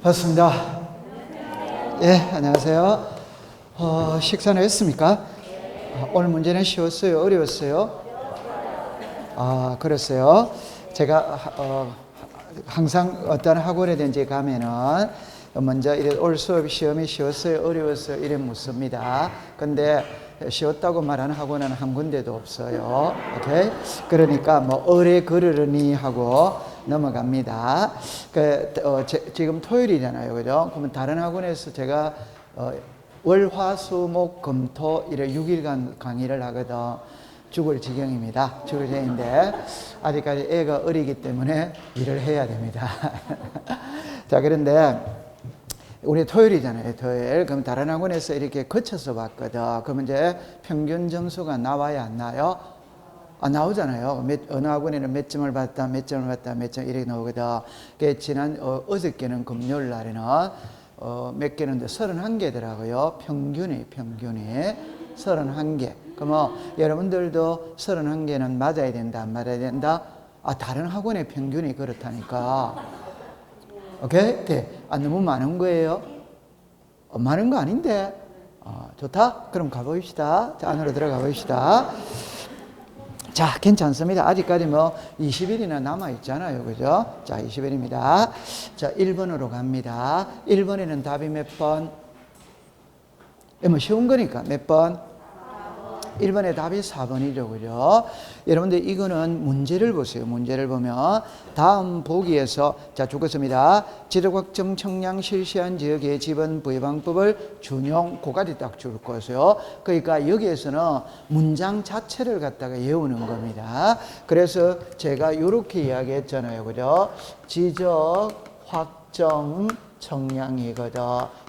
반갑습니다. 예, 안녕하세요. 식사는 했습니까? 오늘 문제는 쉬웠어요? 어려웠어요? 그랬어요. 제가 항상 어떤 학원에든지 가면은 먼저 올 수업 시험이 쉬웠어요? 어려웠어요? 이래 묻습니다. 근데 쉬웠다고 말하는 학원은 한 군데도 없어요. 오케이? 그러니까 뭐 어뢰 그르르니 하고 넘어갑니다. 지금 토요일이잖아요. 그죠? 그러면 다른 학원에서 제가 월, 화, 수, 목, 금, 토 이래 6일간 강의를 하거든. 죽을 지경입니다. 죽을 지경인데 아직까지 애가 어리기 때문에 일을 해야 됩니다. 자, 그런데 우리 토요일이잖아요. 토요일. 그럼 다른 학원에서 이렇게 거쳐서 봤거든. 그러면 이제 평균 점수가 나와야 안 나요? 나오잖아요. 어느 학원에는 몇 점을 받았다, 몇 점을 받았다, 몇 점 이렇게 나오거든. 지난 어저께는 금요일 날에는 몇 개는 31개더라고요. 평균이 31개. 그러면 여러분들도 31개는 맞아야 된다, 안 맞아야 된다? 다른 학원의 평균이 그렇다니까. 오케이? 네. 너무 많은 거예요? 많은 거 아닌데? 좋다? 그럼 가봅시다. 자, 안으로 들어가 봅시다. 자, 괜찮습니다. 아직까지 뭐 20일이나 남아있잖아요. 그죠? 자, 20일입니다. 자, 1번으로 갑니다. 1번에는 답이 몇 번? 뭐 쉬운 거니까 몇 번? 1번의 답이 4번이죠. 그죠? 여러분들 이거는 문제를 보세요. 문제를 보면 다음 보기에서 자, 죽었습니다. 지적확정 청량 실시한 지역의 지번 부여 방법을 준용 고까지 딱 줄 것이요. 그러니까 여기에서는 문장 자체를 갖다가 외우는 겁니다. 그래서 제가 이렇게 이야기했잖아요. 그죠? 지적 확정 청량이거든.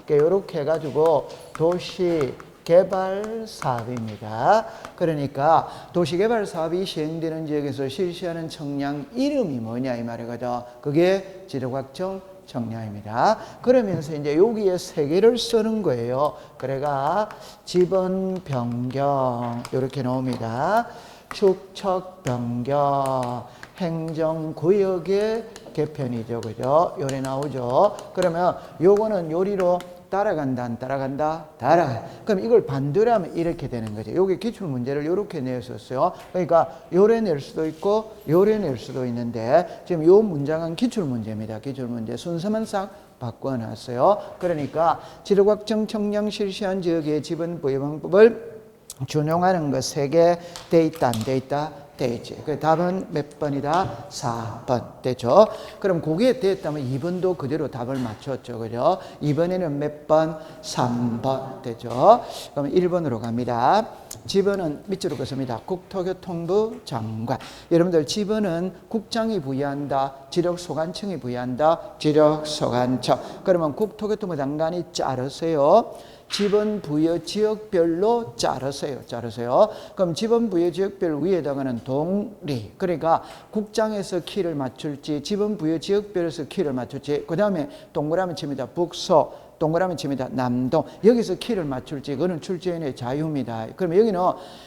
이렇게 해가지고 도시 개발 사업입니다. 그러니까 도시개발 사업이 시행되는 지역에서 실시하는 청량 이름이 뭐냐 이 말이거든. 그게 지적확정 청량입니다. 그러면서 이제 여기에 세 개를 쓰는 거예요. 그래가 지번 변경 이렇게 나옵니다. 축척 변경, 행정구역의 개편이죠, 그죠? 요래 나오죠. 그러면 요거는 요리로 따라간다, 안 따라간다? 따라가. 그럼 이걸 반대로 하면 이렇게 되는 거죠. 여기 기출문제를 이렇게 내었었어요. 그러니까 요래 낼 수도 있고 요래 낼 수도 있는데 지금 요 문장은 기출문제입니다. 기출문제 순서만 싹 바꿔놨어요. 그러니까 지적확정 청량 실시한 지역의 지번 부여 방법을 준용하는 것 3개 돼 있다, 안 돼 있다? 돼 있지. 그 답은 몇 번이다? 4번. 됐죠? 그럼 거기에 됐다면 2번도 그대로 답을 맞췄죠. 그죠? 2번에는 몇 번? 3번. 됐죠? 그럼 1번으로 갑니다. 지번은 밑으로 긋습니다. 국토교통부 장관. 여러분들 지번은 국장이 부여한다. 지력소관청이 부여한다. 지력소관청. 그러면 국토교통부 장관이 자르세요. 지번 부여 지역별로 자르세요. 그럼 지번 부여 지역별 위에다가는 동리. 그러니까 국장에서 키를 맞출지 지번 부여 지역별에서 키를 맞출지 그 다음에 동그라미 칩니다. 북서. 동그라미 칩니다. 남동. 여기서 키를 맞출지 그거는 출제인의 자유입니다. 그러면 여기는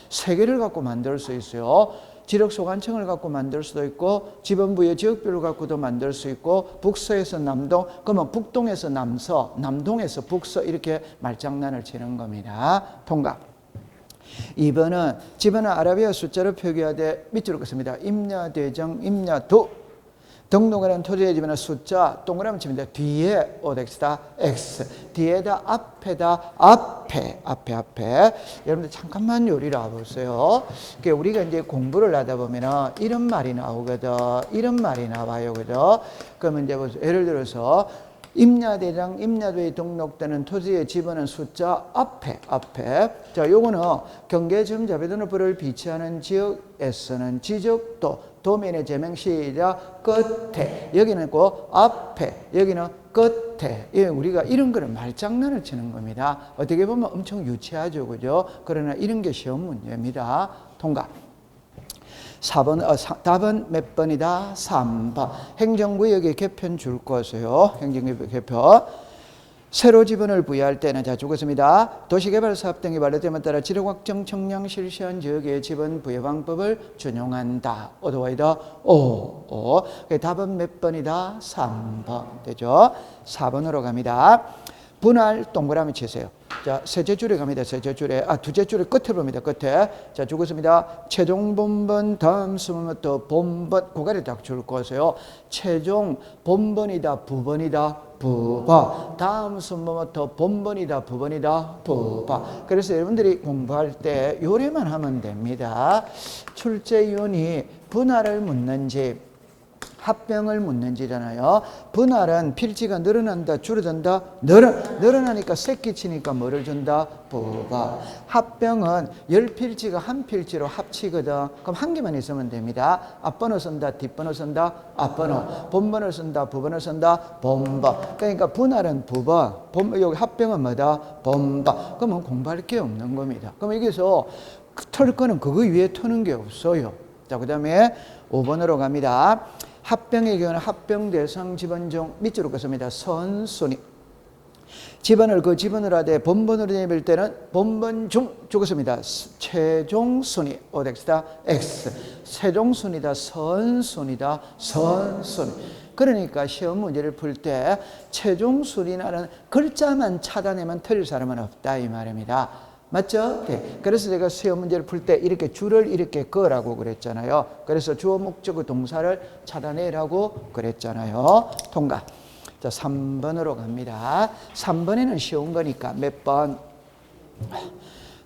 3개를 갖고 만들 수 있어요. 지력소관청을 갖고 만들 수도 있고 지번부의 지역별로 갖고도 만들 수 있고 북서에서 남동, 그러면 북동에서 남서, 남동에서 북서 이렇게 말장난을 치는 겁니다. 통과. 2번은 지번은 아라비아 숫자로 표기하되 밑으로 긋습니다. 임야대정, 임야도. 등록하는 토지의 지번은 숫자 동그라미 칩니다. 뒤에 오덱스다 X. 뒤에다 앞에다 앞에. 여러분들 잠깐만 요리를 와보세요. 우리가 이제 공부를 하다 보면 이런 말이 나오거든. 이런 말이 나와요. 그죠? 그러면 이제 예를 들어서 임야대장, 임야도에 등록되는 토지의 지번은 숫자 앞에. 자, 요거는 경계지음자비등록부를 비치하는 지역에서는 지적도 도면의 제명 시작 끝에 여기는 그 앞에 여기는 끝에 우리가 이런 거를 말장난을 치는 겁니다. 어떻게 보면 엄청 유치하죠, 그죠? 그러나 이런 게 시험 문제입니다. 통과. 4번, 답은 몇 번이다? 3번. 행정구역의 개편 줄 것이요. 행정구역 개편. 새로 지분을 부여할 때는 자 죽었습니다. 도시개발사업 등이 발효됨에 따라 지역확정 청량 실시한 지역의 지분 부여 방법을 준용한다. 어드와이더 오. 답은 몇 번이다? 3번 되죠. 4번으로 갑니다. 분할 동그라미 치세요. 자, 세제 줄에 갑니다. 세제 줄에 두째 줄에 끝으로 봅니다. 끝에. 자, 죽었습니다. 최종 본번 다음 수부터 본번 고가리 딱 줄 거세요. 최종 본번이다, 부번이다, 부바. 다음 수부터 본번이다, 부번이다, 부바. 그래서 여러분들이 공부할 때 요래만 하면 됩니다. 출제위원이 분할을 묻는지 합병을 묻는지잖아요. 분할은 필지가 늘어난다, 줄어든다, 늘어나니까 새끼 치니까 뭐를 준다? 부바. 합병은 10필지가 한 필지로 합치거든. 그럼 한 개만 있으면 됩니다. 앞번호 쓴다, 뒷번호 쓴다, 앞번호. 본번을 쓴다, 부번을 쓴다, 본번. 그러니까 분할은 부번, 여기 합병은 뭐다? 본번. 그러면 공부할 게 없는 겁니다. 그럼 여기서 털 거는 그거 위에 터는 게 없어요. 자, 그 다음에 5번으로 갑니다. 합병의 경우는 합병 대상 지번 중 밑줄을 긋습니다. 선순위. 지번을 그 지번으로 하되 본번으로 내밀 때는 본번 중 죽었습니다. 최종 순위 오덱스다 X. 최종 순위다 선순위다 선순위. 그러니까 시험 문제를 풀 때 최종 순위라는 글자만 찾아내면 틀릴 사람은 없다 이 말입니다. 맞죠? 네. 그래서 제가 시험 문제를 풀 때 이렇게 줄을 이렇게 그으라고 그랬잖아요. 그래서 주어 목적어 동사를 찾아내라고 그랬잖아요. 통과. 자, 3번으로 갑니다. 3번에는 쉬운 거니까 몇 번?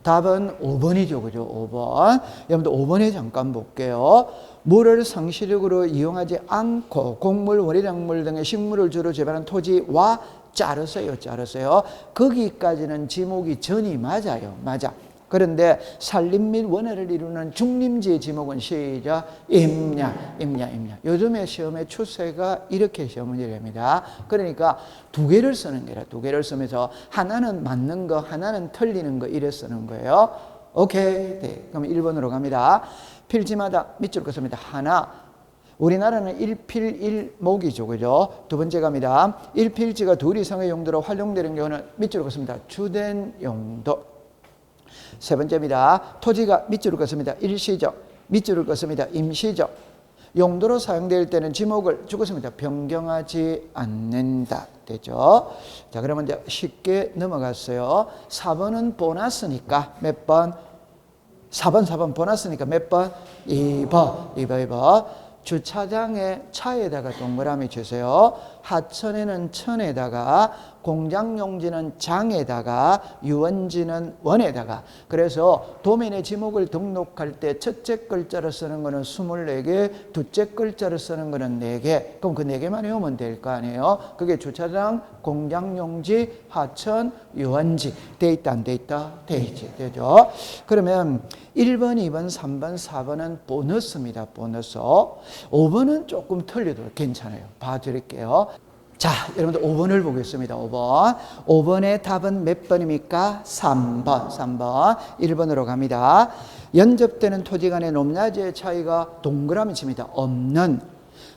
답은 5번이죠. 그죠? 5번. 여러분들 5번에 잠깐 볼게요. 물을 상시적으로 이용하지 않고 곡물, 월해작물 등의 식물을 주로 재배하는 토지와 자르세요. 거기까지는 지목이 전이 맞아요. 맞아. 그런데 산림 및 원해를 이루는 중림지의 지목은 시작 임야. 요즘에 시험의 추세가 이렇게 시험 문제를 합니다. 그러니까 두 개를 쓰는 게라 두 개를 쓰면서 하나는 맞는 거, 하나는 틀리는 거 이래 쓰는 거예요. 오케이. 네. 그럼 1번으로 갑니다. 필지마다 밑줄 긋습니다. 하나. 우리나라는 1필 1목이죠. 그죠? 두 번째 갑니다. 1필지가 둘 이상의 용도로 활용되는 경우는 밑줄을 긋습니다. 주된 용도. 세 번째입니다. 토지가 밑줄을 긋습니다. 일시적. 밑줄을 긋습니다. 임시적. 용도로 사용될 때는 지목을 죽었습니다. 변경하지 않는다. 되죠? 자, 그러면 이제 쉽게 넘어갔어요. 4번은 보너스니까 몇 번? 4번 보너스니까 몇 번? 2번. 주차장에 차에다가 동그라미 주세요. 하천에는 천에다가, 공장용지는 장에다가, 유원지는 원에다가. 그래서 도면의 지목을 등록할 때 첫째 글자로 쓰는 거는 24개, 둘째 글자로 쓰는 거는 4개. 그럼 그 4개만 외우면 될 거 아니에요? 그게 주차장, 공장용지, 하천, 유원지. 돼 있다, 안 돼 있다? 돼 있지. 되죠? 그러면 1번, 2번, 3번, 4번은 보너스입니다. 보너스. 5번은 조금 틀려도 괜찮아요. 봐드릴게요. 자, 여러분들 5번을 보겠습니다. 5번. 5번의 답은 몇 번입니까? 3번. 1번으로 갑니다. 연접되는 토지 간의 높낮이의 차이가 동그라미 칩니다. 없는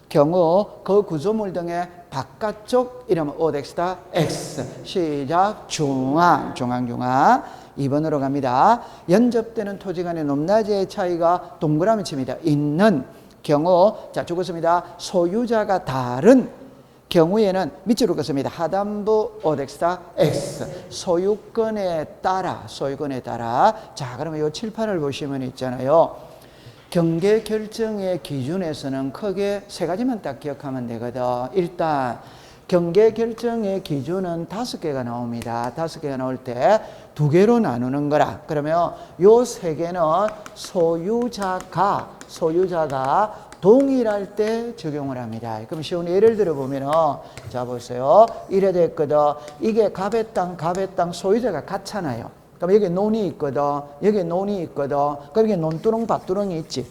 경우 그 구조물 등의 바깥쪽 이러면 오덱스다 X. 시작. 중앙. 2번으로 갑니다. 연접되는 토지 간의 높낮이의 차이가 동그라미 칩니다. 있는 경우, 자, 죽었습니다. 소유자가 다른 경우에는 밑줄을 긋습니다. 하단부 오덱스다 X. 소유권에 따라. 자, 그러면 이 칠판을 보시면 있잖아요. 경계 결정의 기준에서는 크게 세 가지만 딱 기억하면 되거든. 일단, 경계 결정의 기준은 5개가 나옵니다. 5개가 나올 때 2개로 나누는 거라. 그러면 요 3개는 소유자가 동일할 때 적용을 합니다. 그럼 쉬운 예를 들어 보면은, 자, 보세요. 이래 됐거든. 이게 갑의 땅 소유자가 같잖아요. 그럼 여기 논이 있거든. 그럼 이게 논두렁, 밭두렁이 있지.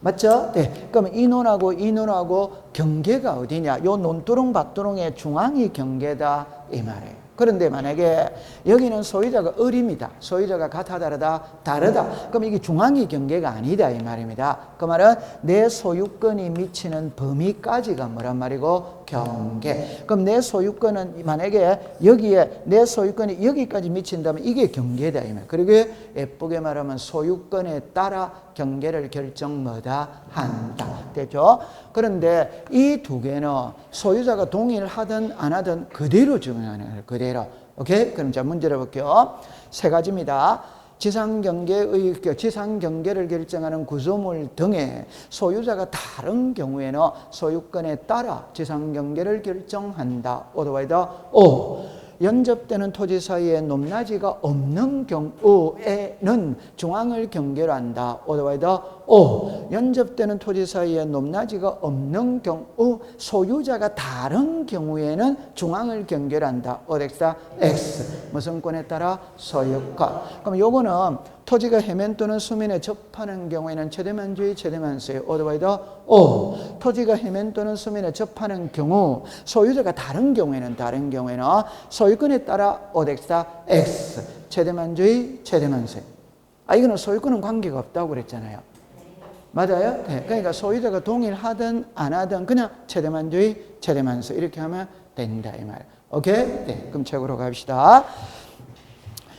맞죠? 네. 그럼 이 논하고 경계가 어디냐? 요 논두렁, 밭두렁의 중앙이 경계다. 이 말이에요. 그런데 만약에 여기는 소유자가 을입니다. 소유자가 같아 다르다. 그럼 이게 중앙이 경계가 아니다 이 말입니다. 그 말은 내 소유권이 미치는 범위까지가 뭐란 말이고 경계. 그럼 내 소유권은 만약에 여기에 내 소유권이 여기까지 미친다면 이게 경계다. 그리고 예쁘게 말하면 소유권에 따라 경계를 결정 뭐다 한다. 됐죠? 그런데 이 두 개는 소유자가 동일하든 안 하든 그대로 적용하는 거예요. 그대로. 오케이? 그럼 자 문제를 볼게요. 세 가지입니다. 지상경계를 결정하는 구조물 등의 소유자가 다른 경우에는 소유권에 따라 지상경계를 결정한다. otherwise, 연접되는 토지 사이에 높낮이가 없는 경우에는 중앙을 경계로 한다. otherwise, 연접되는 토지 사이에 높낮이가 없는 경우 소유자가 다른 경우에는 중앙을 경계로 한다. otherwise, X. 무슨 권에 따라? 소유권. 그럼 요거는 토지가 해면 또는 수면에 접하는 경우에는 최대만주의, 최대만수의 otherwise, 토지가 해면 또는 수면에 접하는 경우 소유자가 다른 경우에는 소유권에 따라 otherwise, X. 최대만주의, 최대만수의. 이거는 소유권은 관계가 없다고 그랬잖아요. 맞아요? 네. 그러니까 소유자가 동일하든 안 하든 그냥 최대만주의, 최대만수 이렇게 하면 된다 이 말. 오케이? 네. 그럼 책으로 갑시다.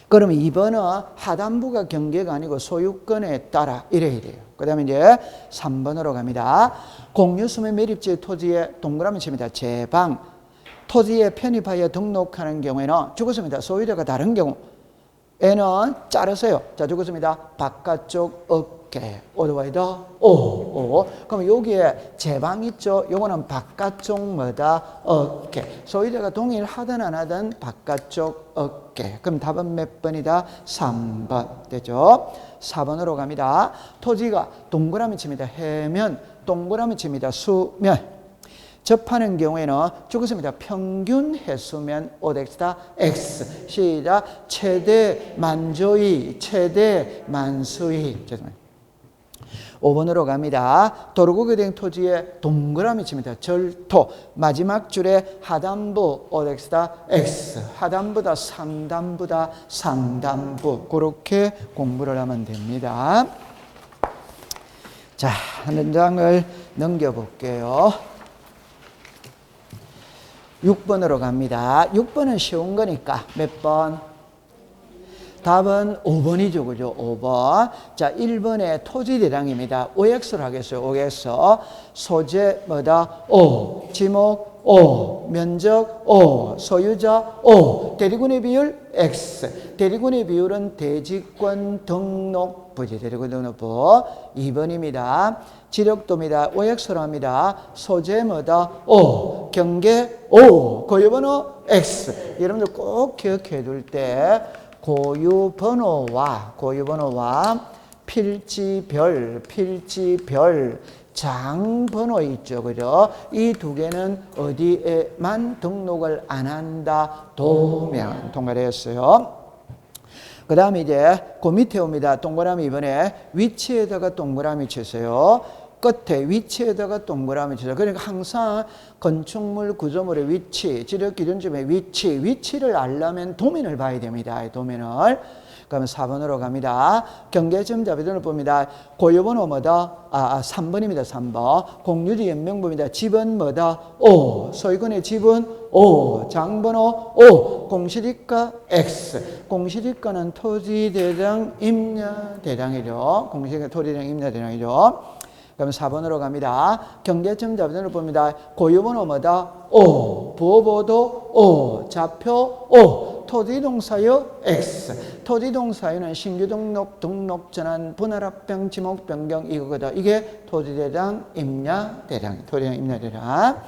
그럼 2번은 하단부가 경계가 아니고 소유권에 따라 이래야 돼요. 그 다음에 이제 3번으로 갑니다. 공유수면 매립지의 토지에 동그라미 칩니다. 제방. 토지에 편입하여 등록하는 경우에는 죽었습니다. 소유자가 다른 경우에는 자르세요. 자, 죽었습니다. 바깥쪽 어깨. otherwise, 그럼 여기에 제방 있죠? 요거는 바깥쪽 뭐다? 어깨. 소유자가 동일하든 안 하든 바깥쪽 어깨. 그럼 답은 몇 번이다? 3번. 되죠? 4번으로 갑니다. 토지가 동그라미 칩니다. 해면, 동그라미 칩니다. 수면. 접하는 경우에는 죽었습니다. 평균 해수면 오덱스다 X. 시작. 최대 만조의, 최대 만수의. 죄송합니다. 5번으로 갑니다. 도로구가 된 토지에 동그라미 칩니다. 절토. 마지막 줄에 하단부 오덱스다 X. 하단부다 상단부다 상단부. 그렇게 공부를 하면 됩니다. 자, 한 장을 넘겨볼게요. 6번으로 갑니다. 6번은 쉬운 거니까 몇 번? 답은 5번이죠. 그죠? 5번. 자, 1번에 토지 대장입니다. OX로 하겠어요. OX. 소재 뭐다? O. 지목 O. 면적 O. 소유자 O. 대리군의 비율 X. 대리군의 비율은 대지권 등록부지. 대리군 등록부. 2번입니다. 지력도입니다. OX로 합니다. 소재 뭐다? O. 경계 O. 고유번호 X. 여러분들 꼭 기억해 둘 때 고유번호와 필지별, 장번호 있죠. 그죠? 이 두 개는 어디에만 등록을 안 한다. 도면. 통과되었어요. 그 다음에 이제 그 밑에 옵니다. 동그라미 이번에 위치에다가 동그라미 치세요. 끝에 위치에다가 동그라미 치세요. 그러니까 항상 건축물 구조물의 위치, 지력 기준점의 위치를 알려면 도면을 봐야 됩니다. 도면을. 그러면 4번으로 갑니다. 경계점 자비전을 봅니다. 고유번호 뭐다? 3번입니다. 3번. 공유지 연명부입니다. 집은 뭐다? O. 소유권의 집은 O. 장번호 O. 공시지가 X. 공시지가는 토지대장 임야대장이죠. 공시지가 토지대장 임야대장이죠. 그럼 4번으로 갑니다. 경계점 자비전을 봅니다. 고유번호 뭐다? O. 부호보도 O. 좌표 O. 토지동사유 X. 토지동사유는 신규 등록 전환, 분할합병, 지목 변경 이거거다. 이게 토지대장 임야대장. 토지대장 임야대장.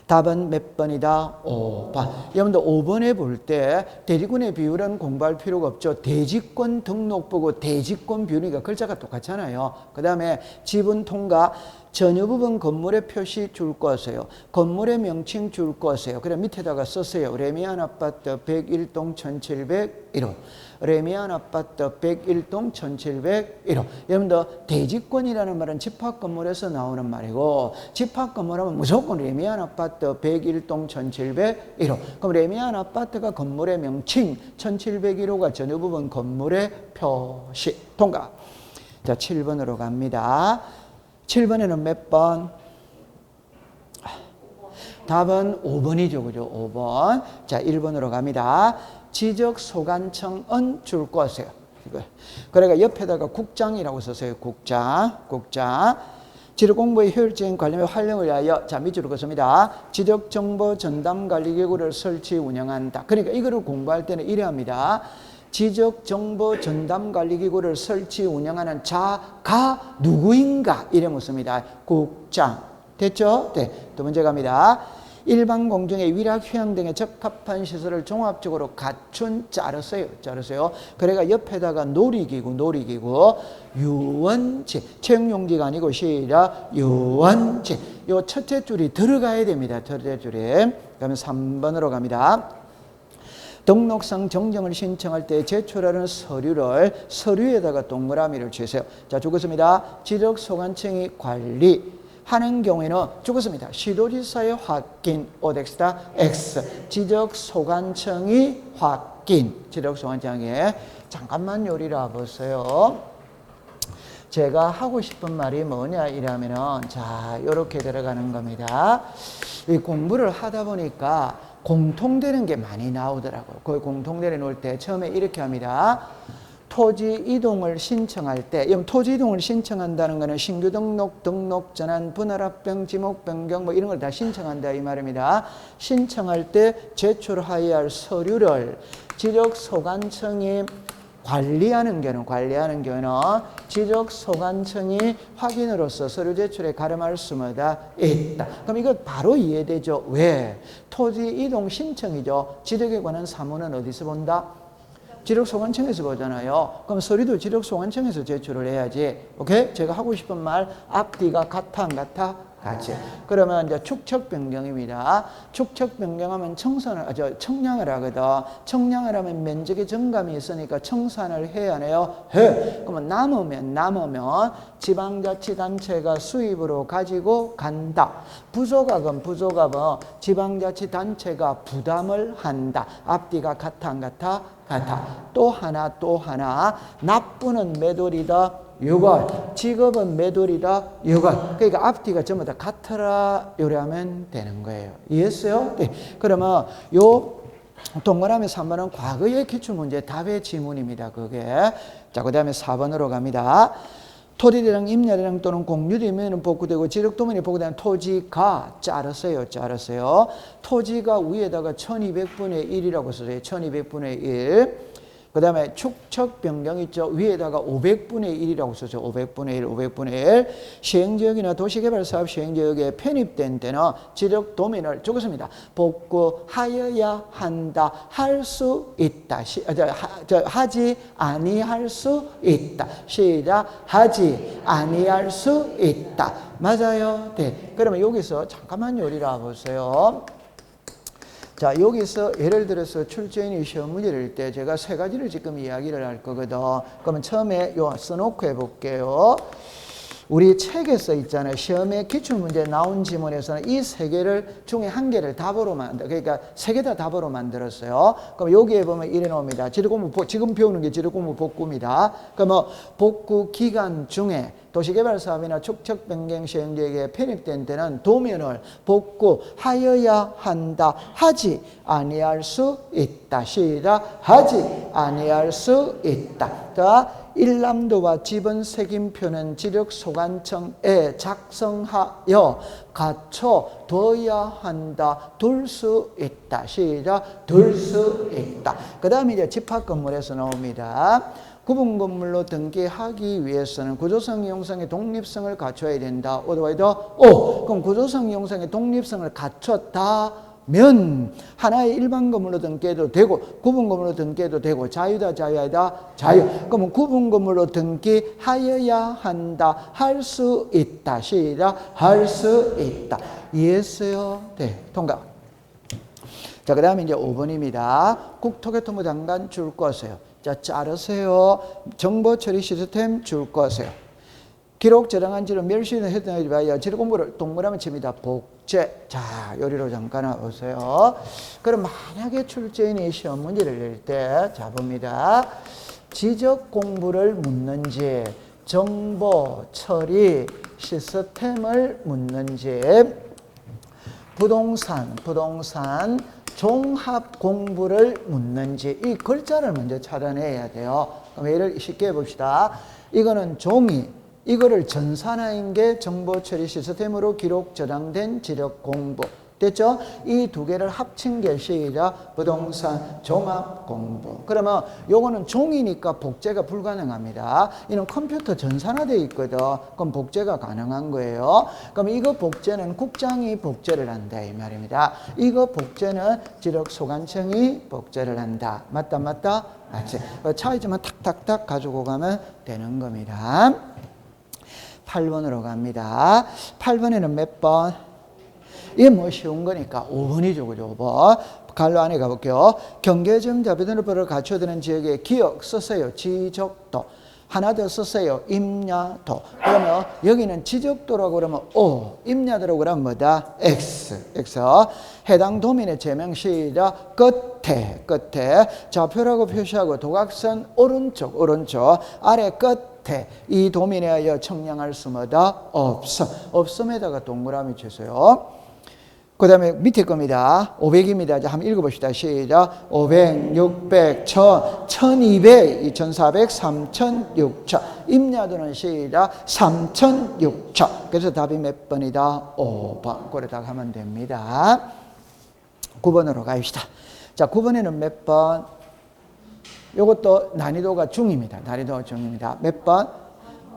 답은 몇 번이다? 5번. 여러분들 5번에 볼 때 대지권의 비율은 공부할 필요가 없죠. 대지권 등록부고 대지권 비율이니까 글자가 똑같잖아요. 그 다음에 지분 통과 전유 부분 건물의 표시 줄 거세요. 건물의 명칭 줄 거세요. 그래 밑에다가 쓰세요. 레미안 아파트 101동 1701호. 레미안 아파트 101동 1701호. 여러분들 대지권이라는 말은 집합건물에서 나오는 말이고 집합건물하면 무조건 레미안 아파트 101동 1701호. 그럼 레미안 아파트가 건물의 명칭, 1701호가 전유 부분 건물의 표시. 통과. 자, 7번으로 갑니다. 7번에는 몇 번? 답은 5번이죠. 그죠? 5번. 자, 1번으로 갑니다. 지적소관청은 줄 것이에요. 그러니까 옆에다가 국장이라고 썼어요. 국장. 지적공부의 효율적인 관리와 활용을 위하여, 자, 밑으로 긋습니다. 지적정보 전담관리기구를 설치 운영한다. 그러니까 이거를 공부할 때는 이래 합니다. 지적정보 전담관리기구를 설치 운영하는 자가 누구인가? 이래 묻습니다. 국장. 됐죠? 네. 두 번째 갑니다. 일반 공중의 위락, 휴양 등에 적합한 시설을 종합적으로 갖춘 자르세요. 그러니까 옆에다가 놀이기구, 유원지, 채용용지가 아니고 시작, 유원지. 요 첫째 줄이 들어가야 됩니다. 첫째 줄이. 그러면 3번으로 갑니다. 등록상 정정을 신청할 때 제출하는 서류에다가 동그라미를 치세요. 자, 죽었습니다. 지적소관청이 관리하는 경우에는 죽었습니다. 시도지사의 확인, 오덱스다, X. 지적소관청이 확인, 지적소관청에. 잠깐만 요리라 보세요. 제가 하고 싶은 말이 뭐냐 이러면은, 자, 요렇게 들어가는 겁니다. 이 공부를 하다 보니까 공통되는 게 많이 나오더라고요. 그 공통되는 놓을 때 처음에 이렇게 합니다. 토지 이동을 신청할 때, 토지 이동을 신청한다는 거는 신규 등록 전환, 분할합병, 지목 변경 뭐 이런 걸 다 신청한다 이 말입니다. 신청할 때 제출하여야 할 서류를 지적소관청이 관리하는 경우는 지적소관청이 확인으로서 서류 제출에 가름할 수마다 있다. 그럼 이거 바로 이해되죠? 왜? 토지 이동 신청이죠. 지적에 관한 사무는 어디서 본다? 지적소관청에서 보잖아요. 그럼 서류도 지적소관청에서 제출을 해야지. 오케이? 제가 하고 싶은 말 앞뒤가 같아 안 같아? 같이. 그러면 이제 축척 변경입니다. 축척 변경하면 청량을 하거든. 청량을 하면 면적의 증감이 있으니까 청산을 해야 하네요. 해. 그러면 남으면 지방자치단체가 수입으로 가지고 간다. 부족하건 지방자치단체가 부담을 한다. 앞뒤가 같아 안 같아? 같아. 또 하나. 납부는 몇 월이다? 6월. 지급은 몇 월이다? 6월. 그러니까 앞뒤가 전부 다 같으라 요리하면 되는 거예요. 이해했어요? 네. 그러면 요 동그라미 3번은 과거의 기출문제 답의 지문입니다. 그게. 자, 그 다음에 4번으로 갑니다. 토지대장, 임야대장 또는 공유되면 복구되고 지적도면이 복구되는 토지가 자르세요. 토지가 위에다가 1200분의 1이라고 써요. 1200분의 1. 그 다음에 축척 변경 있죠. 위에다가 500분의 1이라고 써죠. 500분의 1. 시행지역이나 도시개발사업 시행지역에 편입된 때는 지적도면을 적었습니다. 복구하여야 한다. 할 수 있다. 하지 아니할 수 있다. 시작. 하지 아니할 수 있다. 맞아요? 네. 그러면 여기서 잠깐만 요리라 보세요. 자, 여기서 예를 들어서 출제인이 시험 문제를 낼 때 제가 세 가지를 지금 이야기를 할 거거든. 그러면 처음에 요 써놓고 해볼게요. 우리 책에서 있잖아요. 시험에 기출문제 나온 지문에서는 이 세 개를 중에 한 개를 답으로 그러니까 세 개 다 답으로 만들었어요. 그럼 여기에 보면 이래 나옵니다. 지적공부, 지금 배우는 게 지적공부 복구입니다. 그러면 복구 기간 중에 도시개발사업이나 축척 변경 시행지역에 편입된 때는 도면을 복구하여야 한다. 하지 아니할 수 있다. 시작. 하지 아니할 수 있다. 자, 일람도와 지분 책임표는 지적소관청에 작성하여 갖춰둬야 한다. 둘 수 있다. 시작. 둘 수 있다. 그 다음에 이제 집합건물에서 나옵니다. 구분건물로 등기하기 위해서는 구조성 형성의 독립성을 갖춰야 된다. 그럼 구조성 형성의 독립성을 갖췄다면 하나의 일반 건물로 등기해도 되고 구분 건물로 등기해도 되고 자유다. 자유. 그러면 구분 건물로 등기하여야 한다. 할 수 있다. 시작. 할 수 있다. 이해했어요? 네. 통과. 자, 그 다음에 이제 5번입니다. 국토교통부 장관 줄 것이에요. 자, 자르세요. 정보 처리 시스템 줄 것이에요. 기록 저장한 지를 멸시는 해당하지 마요. 지를 공부를 동그라미 칩니다. 복제. 자, 요리로 잠깐 보세요. 그럼 만약에 출제인이 시험 문제를 낼 때, 자, 봅니다. 지적 공부를 묻는지, 정보 처리 시스템을 묻는지, 부동산 종합 공부를 묻는지 이 글자를 먼저 찾아내야 돼요. 그럼 예를 쉽게 해봅시다. 이거는 종이, 이거를 전산화인 게 정보 처리 시스템으로 기록 저장된 지력 공부. 됐죠? 이 두 개를 합친 게 시작 부동산 종합 공부. 그러면 요거는 종이니까 복제가 불가능합니다. 이는 컴퓨터 전산화되어 있거든. 그럼 복제가 가능한 거예요. 그럼 이거 복제는 국장이 복제를 한다 이 말입니다. 이거 복제는 지력소관청이 복제를 한다. 맞다 맞다? 맞지? 차이점은 탁탁탁 가지고 가면 되는 겁니다. 8번으로 갑니다. 8번에는 몇 번? 이게 뭐 쉬운 거니까 5번이죠. 그죠? 5번. 갈로 안에 가볼게요. 경계점 자비등록번호를 갖춰드는 지역에 기억 쓰세요. 지적도. 하나 더 쓰세요. 임야도. 그러면 여기는 지적도라고 그러면 O. 임야도라고 그러면 뭐다? X. 해당 도민의 제명 시작. 끝에. 좌표라고 표시하고 도각선 오른쪽. 아래 끝에. 이 도민에 하여 청량할 수 뭐다? 없음. 없음에다가 동그라미 주세요. 그 다음에 밑에 겁니다. 500입니다. 자, 한번 읽어봅시다. 시작. 500, 600, 1000, 1200, 2400, 3000, 6000. 임야도는 시작. 3000, 6000. 그래서 답이 몇 번이다? 5번. 그러다가 하면 됩니다. 9번으로 갑시다. 자, 9번에는 몇 번? 요것도 난이도가 중입니다. 몇 번?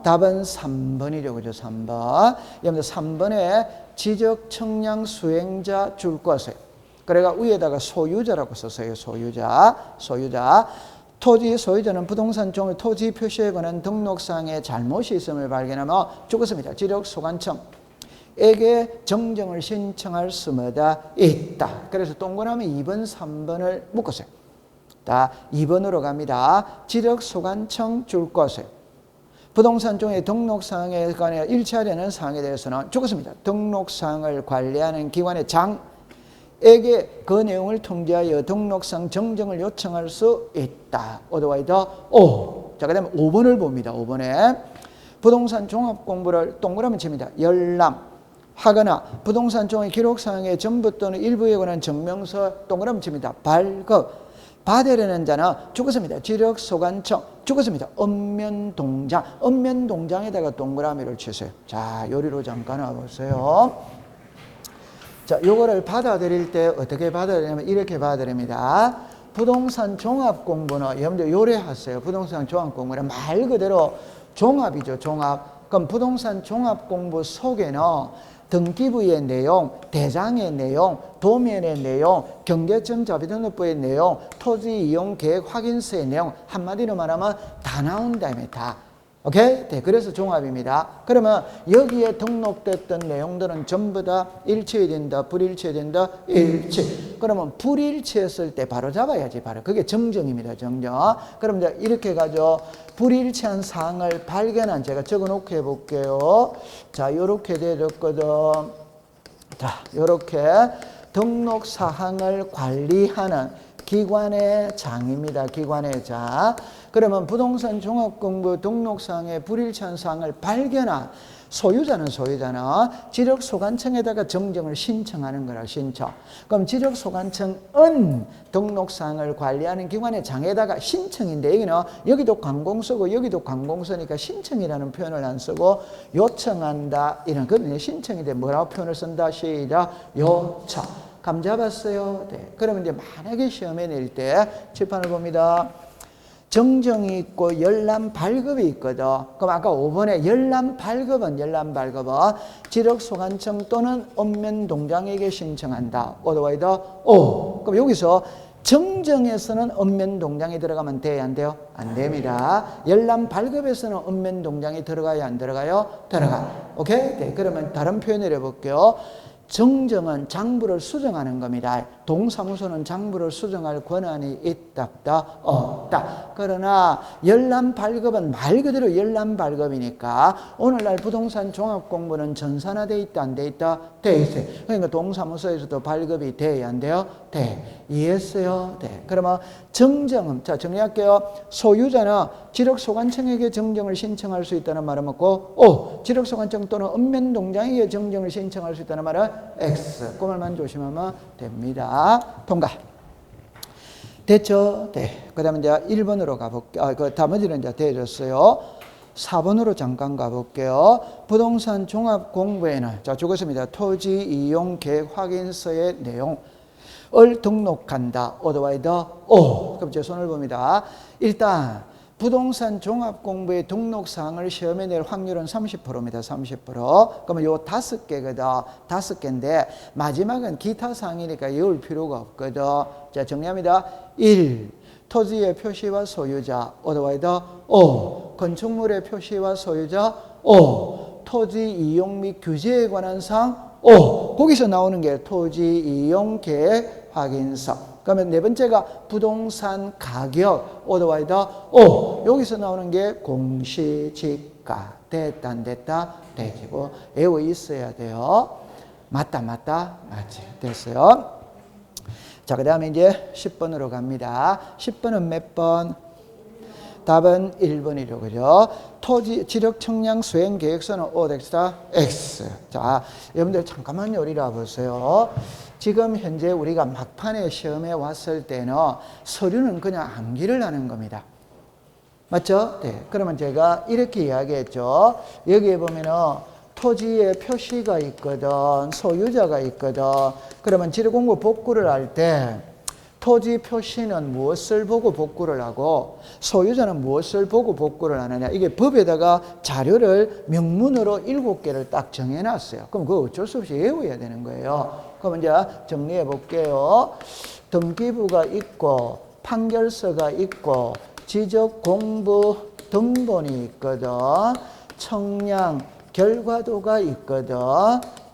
답은 3번이죠. 그죠? 3번. 여러분들 3번에 지적 청량 수행자 줄 것을. 그래가 위에다가 소유자라고 썼어요. 소유자. 토지 소유자는 부동산 종의 토지 표시에 관한 등록상에 잘못이 있음을 발견하면 죽었습니다. 지력소관청에게 정정을 신청할 수마다 있다. 그래서 동그라미 2번, 3번을 묶었어요. 자, 2번으로 갑니다. 지력소관청 줄 것을. 부동산 종의 등록사항에 관해 일치하려는 사항에 대해서는 죽었습니다. 등록사항을 관리하는 기관의 장에게 그 내용을 통지하여 등록상 정정을 요청할 수 있다. 어드와이더 O. 자, 그 다음에 5번을 봅니다. 5번에 부동산 종합공부를 동그라미 칩니다. 열람 하거나 부동산 종의 기록사항의 전부 또는 일부에 관한 증명서 동그라미 칩니다. 발급 받으려는 자는 죽었습니다. 지력소관청 죽었습니다. 읍면동장에다가 동그라미를 치세요. 자, 요리로 잠깐 와보세요. 자, 요거를 받아들일 때 어떻게 받아들이냐면 이렇게 받아들입니다. 부동산 종합공부는 여러분들 요래하세요. 부동산 종합공부는 말 그대로 종합이죠. 종합. 그럼 부동산 종합공부 속에는 등기부의 내용, 대장의 내용, 도면의 내용, 경계점 자비등록부의 내용, 토지 이용 계획 확인서의 내용, 한마디로 말하면 다 나온다. 다. 오케이? 네, 그래서 종합입니다. 그러면 여기에 등록됐던 내용들은 전부 다 일치해야 된다, 불일치해야 된다, 일치. 그러면 불일치했을 때 바로 잡아야지, 바로. 그게 정정입니다, 정정. 그럼 이제 이렇게 가죠. 불일치한 사항을 발견한, 제가 적어 놓고 해볼게요. 자, 요렇게 되었거든. 자, 요렇게 등록 사항을 관리하는 기관의 장입니다. 기관의 장. 그러면 부동산 종합공부 등록사항의 불일치한 사항을 발견한 소유자는 지력소관청에다가 정정을 신청하는 거라. 신청. 그럼 지력소관청은 등록사항을 관리하는 기관의 장에다가 신청인데 여기도 관공서고 여기도 관공서니까 신청이라는 표현을 안 쓰고 요청한다. 이런 거든요. 신청인데 뭐라고 표현을 쓴다? 시작. 요청. 감 잡았어요? 네. 그러면 이제 만약에 시험에 낼 때 칠판을 봅니다. 정정이 있고 열람 발급이 있거든. 그럼 아까 5번에 열람 발급은 지력소관청 또는 읍면동장에게 신청한다. 어드와이더 O. 그럼 여기서 정정에서는 읍면동장이 들어가면 돼요? 안 돼요? 안 됩니다. 열람 발급에서는 읍면동장이 들어가요? 안 들어가요? 들어가. 오케이? 네. 그러면 다른 표현을 해볼게요. 정정은 장부를 수정하는 겁니다. 동사무소는 장부를 수정할 권한이 있다, 없다. 그러나 열람 발급은 말 그대로 열람 발급이니까 오늘날 부동산 종합공부는 전산화돼 있다, 안 돼 있다? 돼 있어요. 그러니까 동사무소에서도 발급이 돼야 안 돼요? 돼. 이해했어요? 네. 그러면 정정은, 자, 정리할게요. 소유자는 지력소관청에게 정정을 신청할 수 있다는 말은 뭐고, 지력소관청 또는 읍면동장에게 정정을 신청할 수 있다는 말은 X. 그 말만 조심하면 됩니다. 통과. 됐죠? 네. 그 다음에 이제 1번으로 가볼게요. 그 나머지는 이제 되어졌어요. 4번으로 잠깐 가볼게요. 부동산 종합 공부에는, 자, 적었습니다. 토지 이용 계획 확인서의 내용을 등록한다. otherwise, 그럼 제 손을 봅니다. 일단, 부동산 종합 공부의 등록 사항을 시험에 낼 확률은 30%입니다. 30%. 그러면 요 5개거든. 5개인데, 마지막은 기타 사항이니까 외울 필요가 없거든. 자, 정리합니다. 1. 토지의 표시와 소유자, otherwise, 건축물의 표시와 소유자, 토지 이용 및 규제에 관한 사항, 거기서 나오는 게 토지 이용 계획 확인서. 그러면 네 번째가 부동산 가격, otherwise, 여기서 나오는 게 공시지가. 됐다, 안 됐다? 되고 외워 있어야 돼요. 맞다, 맞지. 됐어요. 자, 그 다음에 이제 10번으로 갑니다. 10번은 몇 번? 답은 1번이죠. 그죠? 토지 지력 청량 수행 계획서는 O덱스다 X. 자, 여러분들 잠깐만 요리라 보세요. 지금 현재 우리가 막판에 시험에 왔을 때는 서류는 그냥 암기를 하는 겁니다. 맞죠? 네. 그러면 제가 이렇게 이야기했죠. 여기에 보면은 토지에 표시가 있거든, 소유자가 있거든. 그러면 지리공부 복구를 할 때 토지 표시는 무엇을 보고 복구를 하고 소유자는 무엇을 보고 복구를 하느냐. 이게 법에다가 자료를 명문으로 7개를 딱 정해놨어요. 그럼 그거 어쩔 수 없이 외워야 되는 거예요. 그럼 이제 정리해 볼게요. 등기부가 있고 판결서가 있고 지적공부 등본이 있거든. 청량 결과도가 있거든.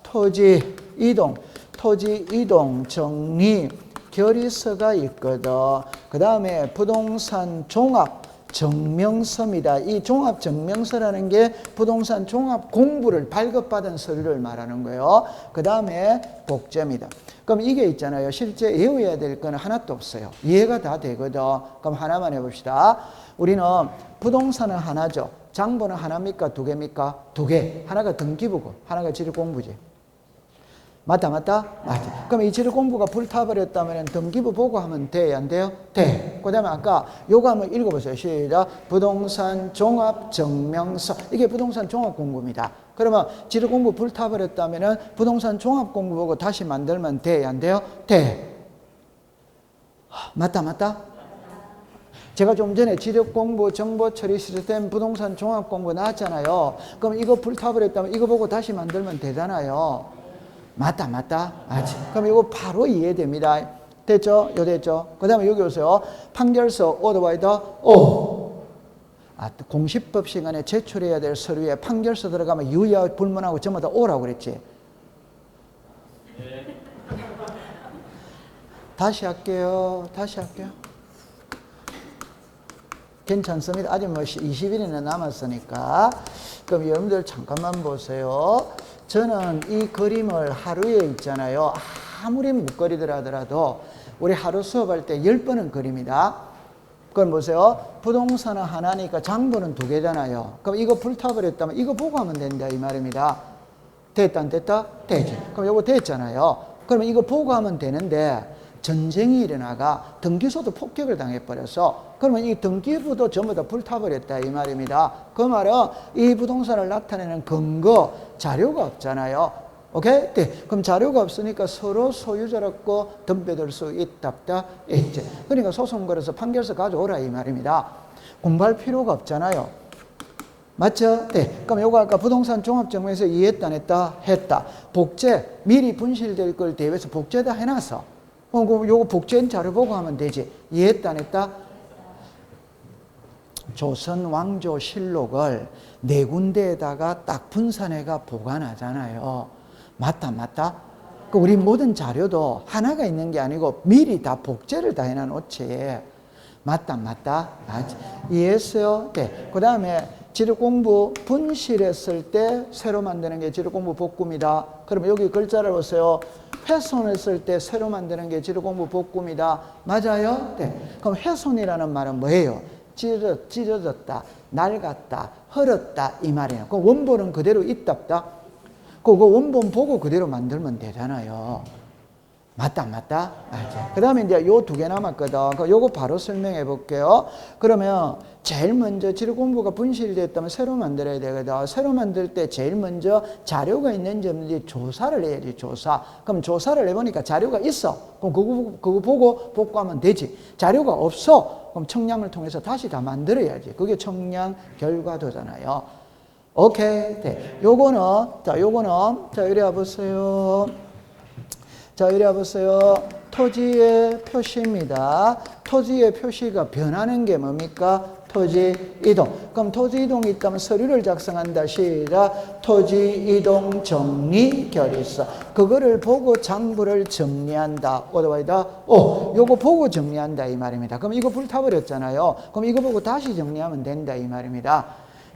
토지 이동 정리 결의서가 있거든. 그 다음에 부동산 종합 증명서입니다. 이 종합 증명서라는 게 부동산 종합 공부를 발급받은 서류를 말하는 거예요. 그 다음에 복제입니다. 그럼 이게 있잖아요. 실제 외워야 될 건 하나도 없어요. 이해가 다 되거든. 그럼 하나만 해봅시다. 우리는 부동산은 하나죠. 장부는 하나입니까? 2개입니까? 2개. 하나가 등기부고 하나가 지리공부지. 맞다. 그럼 이 지리공부가 불타버렸다면 등기부 보고 하면 돼? 안 돼요? 돼. 그 다음에 아까 요거 한번 읽어보세요. 시작. 부동산 종합증명서. 이게 부동산 종합공부입니다. 그러면 지리공부 불타버렸다면 부동산 종합공부 보고 다시 만들면 돼? 안 돼요? 돼. 맞다. 제가 좀 전에 지력공부, 정보처리 시스템, 부동산 종합공부 나왔잖아요. 그럼 이거 불타버렸다면 이거 보고 다시 만들면 되잖아요. 맞다. 맞지. 그럼 이거 바로 이해됩니다. 됐죠? 됐죠? 그 다음에 여기 오세요. 판결서, otherwise, 공시법 시간에 제출해야 될 서류에 판결서 들어가면 유야 불문하고 전부 다 오라고 그랬지. 네. 다시 할게요. 괜찮습니다. 아직 뭐 20일이나 남았으니까. 그럼 여러분들 잠깐만 보세요. 저는 이 그림을 하루에 있잖아요. 아무리 묵거리더라 하더라도 우리 하루 수업할 때 10번은 그립니다. 그럼 보세요. 부동산은 하나니까 장부는 2개잖아요. 그럼 이거 불타버렸다면 이거 보고 하면 된다 이 말입니다. 됐다 안 됐다? 되지. 그럼 이거 됐잖아요. 그러면 이거 보고 하면 되는데 전쟁이 일어나가 등기소도 폭격을 당해버렸어. 그러면 이 등기부도 전부 다 불타버렸다 이 말입니다. 그 말은 이 부동산을 나타내는 근거, 자료가 없잖아요. 오케이? 네. 그럼 자료가 없으니까 서로 소유자라고 덤벼들 수 있답다. 있지. 그러니까 소송 걸어서 판결서 가져오라 이 말입니다. 공부할 필요가 없잖아요. 맞죠? 네. 그럼 요거 아까 부동산 종합증명서 이해했다 안 했다? 했다. 복제, 미리 분실될 걸 대비해서 복제다 해놨어. 요거 복제한 자료 보고 하면 되지. 이해했다 안 했다? 조선 왕조 실록을 4군데에다가 딱 분산해가 보관하잖아요. 맞다. 그 우리 모든 자료도 하나가 있는 게 아니고 미리 다 복제를 다 해놔놓지. 맞다. 맞지. 이해했어요? 네. 그 다음에 지리공부 분실했을 때 새로 만드는 게 지리공부 복구입니다. 그러면 여기 글자를 보세요. 훼손했을 때 새로 만드는 게 지리공부 복구입니다. 맞아요? 네. 그럼 훼손이라는 말은 뭐예요? 찢어졌다, 낡았다, 헐었다 이 말이에요. 그 원본은 그대로 있답다. 그거 원본 보고 그대로 만들면 되잖아요. 맞다, 맞다? 그 다음에 이제 요 두 개 남았거든. 요거 바로 설명해 볼게요. 그러면 제일 먼저 지리 공부가 분실됐다면 새로 만들어야 되거든. 새로 만들 때 제일 먼저 자료가 있는지 없는지 조사를 해야지, 조사. 그럼 조사를 해보니까 자료가 있어. 그럼 그거 보고 복구하면 되지. 자료가 없어. 그럼 청량을 통해서 다시 다 만들어야지. 그게 청량 결과도잖아요. 오케이. 네. 요거는, 자, 이리 와보세요. 자, 이리 와보세요. 토지의 표시입니다. 토지의 표시가 변하는 게 뭡니까? 토지 이동. 그럼 토지 이동이 있다면 서류를 작성한다. 시작. 토지 이동 정리 결의서. 그거를 보고 장부를 정리한다. 오더바이다. 요거 보고 정리한다 이 말입니다. 그럼 이거 불타버렸잖아요. 그럼 이거 보고 다시 정리하면 된다 이 말입니다.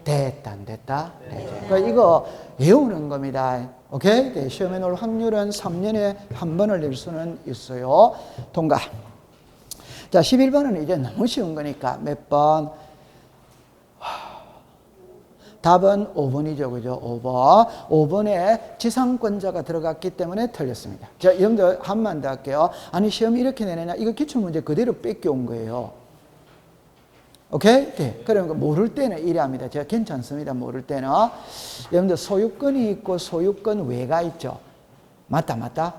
됐다, 안 됐다? 네. 그러니까 이거 외우는 겁니다. 오케이? 네. 시험에 놓을 확률은 3년에 한 번을 낼 수는 있어요. 통과. 자, 11번은 이제 너무 쉬운 거니까 몇 번? 답은 5번이죠. 그죠? 5번. 5번에 지상권자가 들어갔기 때문에 틀렸습니다. 자, 여러분들 한 번 더 할게요. 아니, 시험 이렇게 내느냐? 이거 기출문제 그대로 뺏겨온 거예요. 오케이? 네. 그러니까 모를 때는 이래 합니다. 제가 괜찮습니다. 모를 때는. 여러분들 소유권이 있고 소유권 외가 있죠. 맞다, 맞다?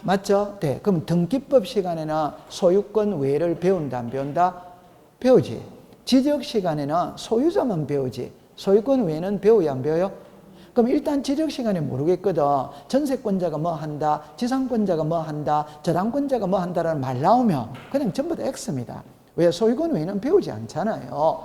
맞죠? 네. 그럼 등기법 시간에는 소유권 외를 배운다, 안 배운다? 배우지. 지적 시간에는 소유자만 배우지. 소유권 외는 배워야 안 배워요? 그럼 일단 지적 시간에 모르겠거든. 전세권자가 뭐 한다, 지상권자가 뭐 한다, 저당권자가 뭐 한다라는 말 나오면 그냥 전부 다 X입니다. 왜? 소유권 외에는 배우지 않잖아요.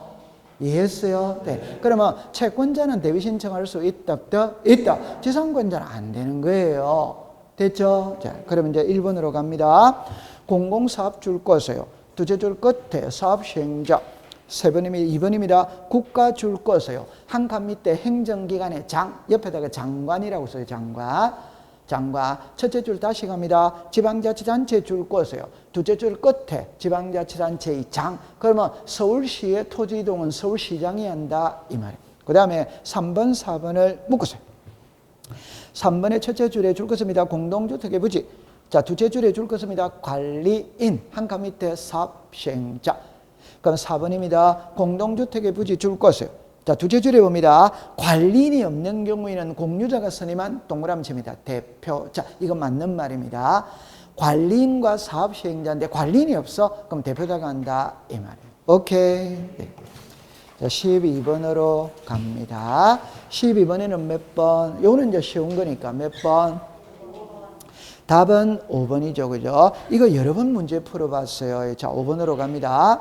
이해했어요? 네. 그러면 채권자는 대위 신청할 수 있다, 없다? 있다. 지상권자는 안 되는 거예요. 됐죠? 자, 그러면 이제 1번으로 갑니다. 공공사업 줄 거세요. 두째 줄 끝에 사업 시행자. 2번입니다. 국가 줄 거세요. 한 칸 밑에 행정기관의 장, 옆에다가 장관이라고 써요. 장관. 첫째 줄 다시 갑니다. 지방자치단체 줄 거세요. 둘째 줄 끝에 지방자치단체의 장. 그러면 서울시의 토지이동은 서울시장이 한다 이 말이에요. 그 다음에 3번, 4번을 묶으세요. 3번의 첫째 줄에 줄 것입니다. 공동주택의 부지. 자, 둘째 줄에 줄 것입니다. 관리인. 한 칸 밑에 사업시행자. 그럼 4번입니다. 공동주택의 부지 줄 것이에요. 자, 둘째 줄에 봅니다. 관리인이 없는 경우에는 공유자가 선임한 동그라미 칩니다. 대표. 자, 이거 맞는 말입니다. 관리인과 사업시행자인데 관리인이 없어? 그럼 대표자가 한다. 이 말이에요. 오케이. 네. 자, 12번으로 갑니다. 12번에는 몇 번? 요거는 이제 쉬운 거니까 몇 번? 답은 5번이죠. 그죠? 이거 여러 번 문제 풀어봤어요. 자, 5번으로 갑니다.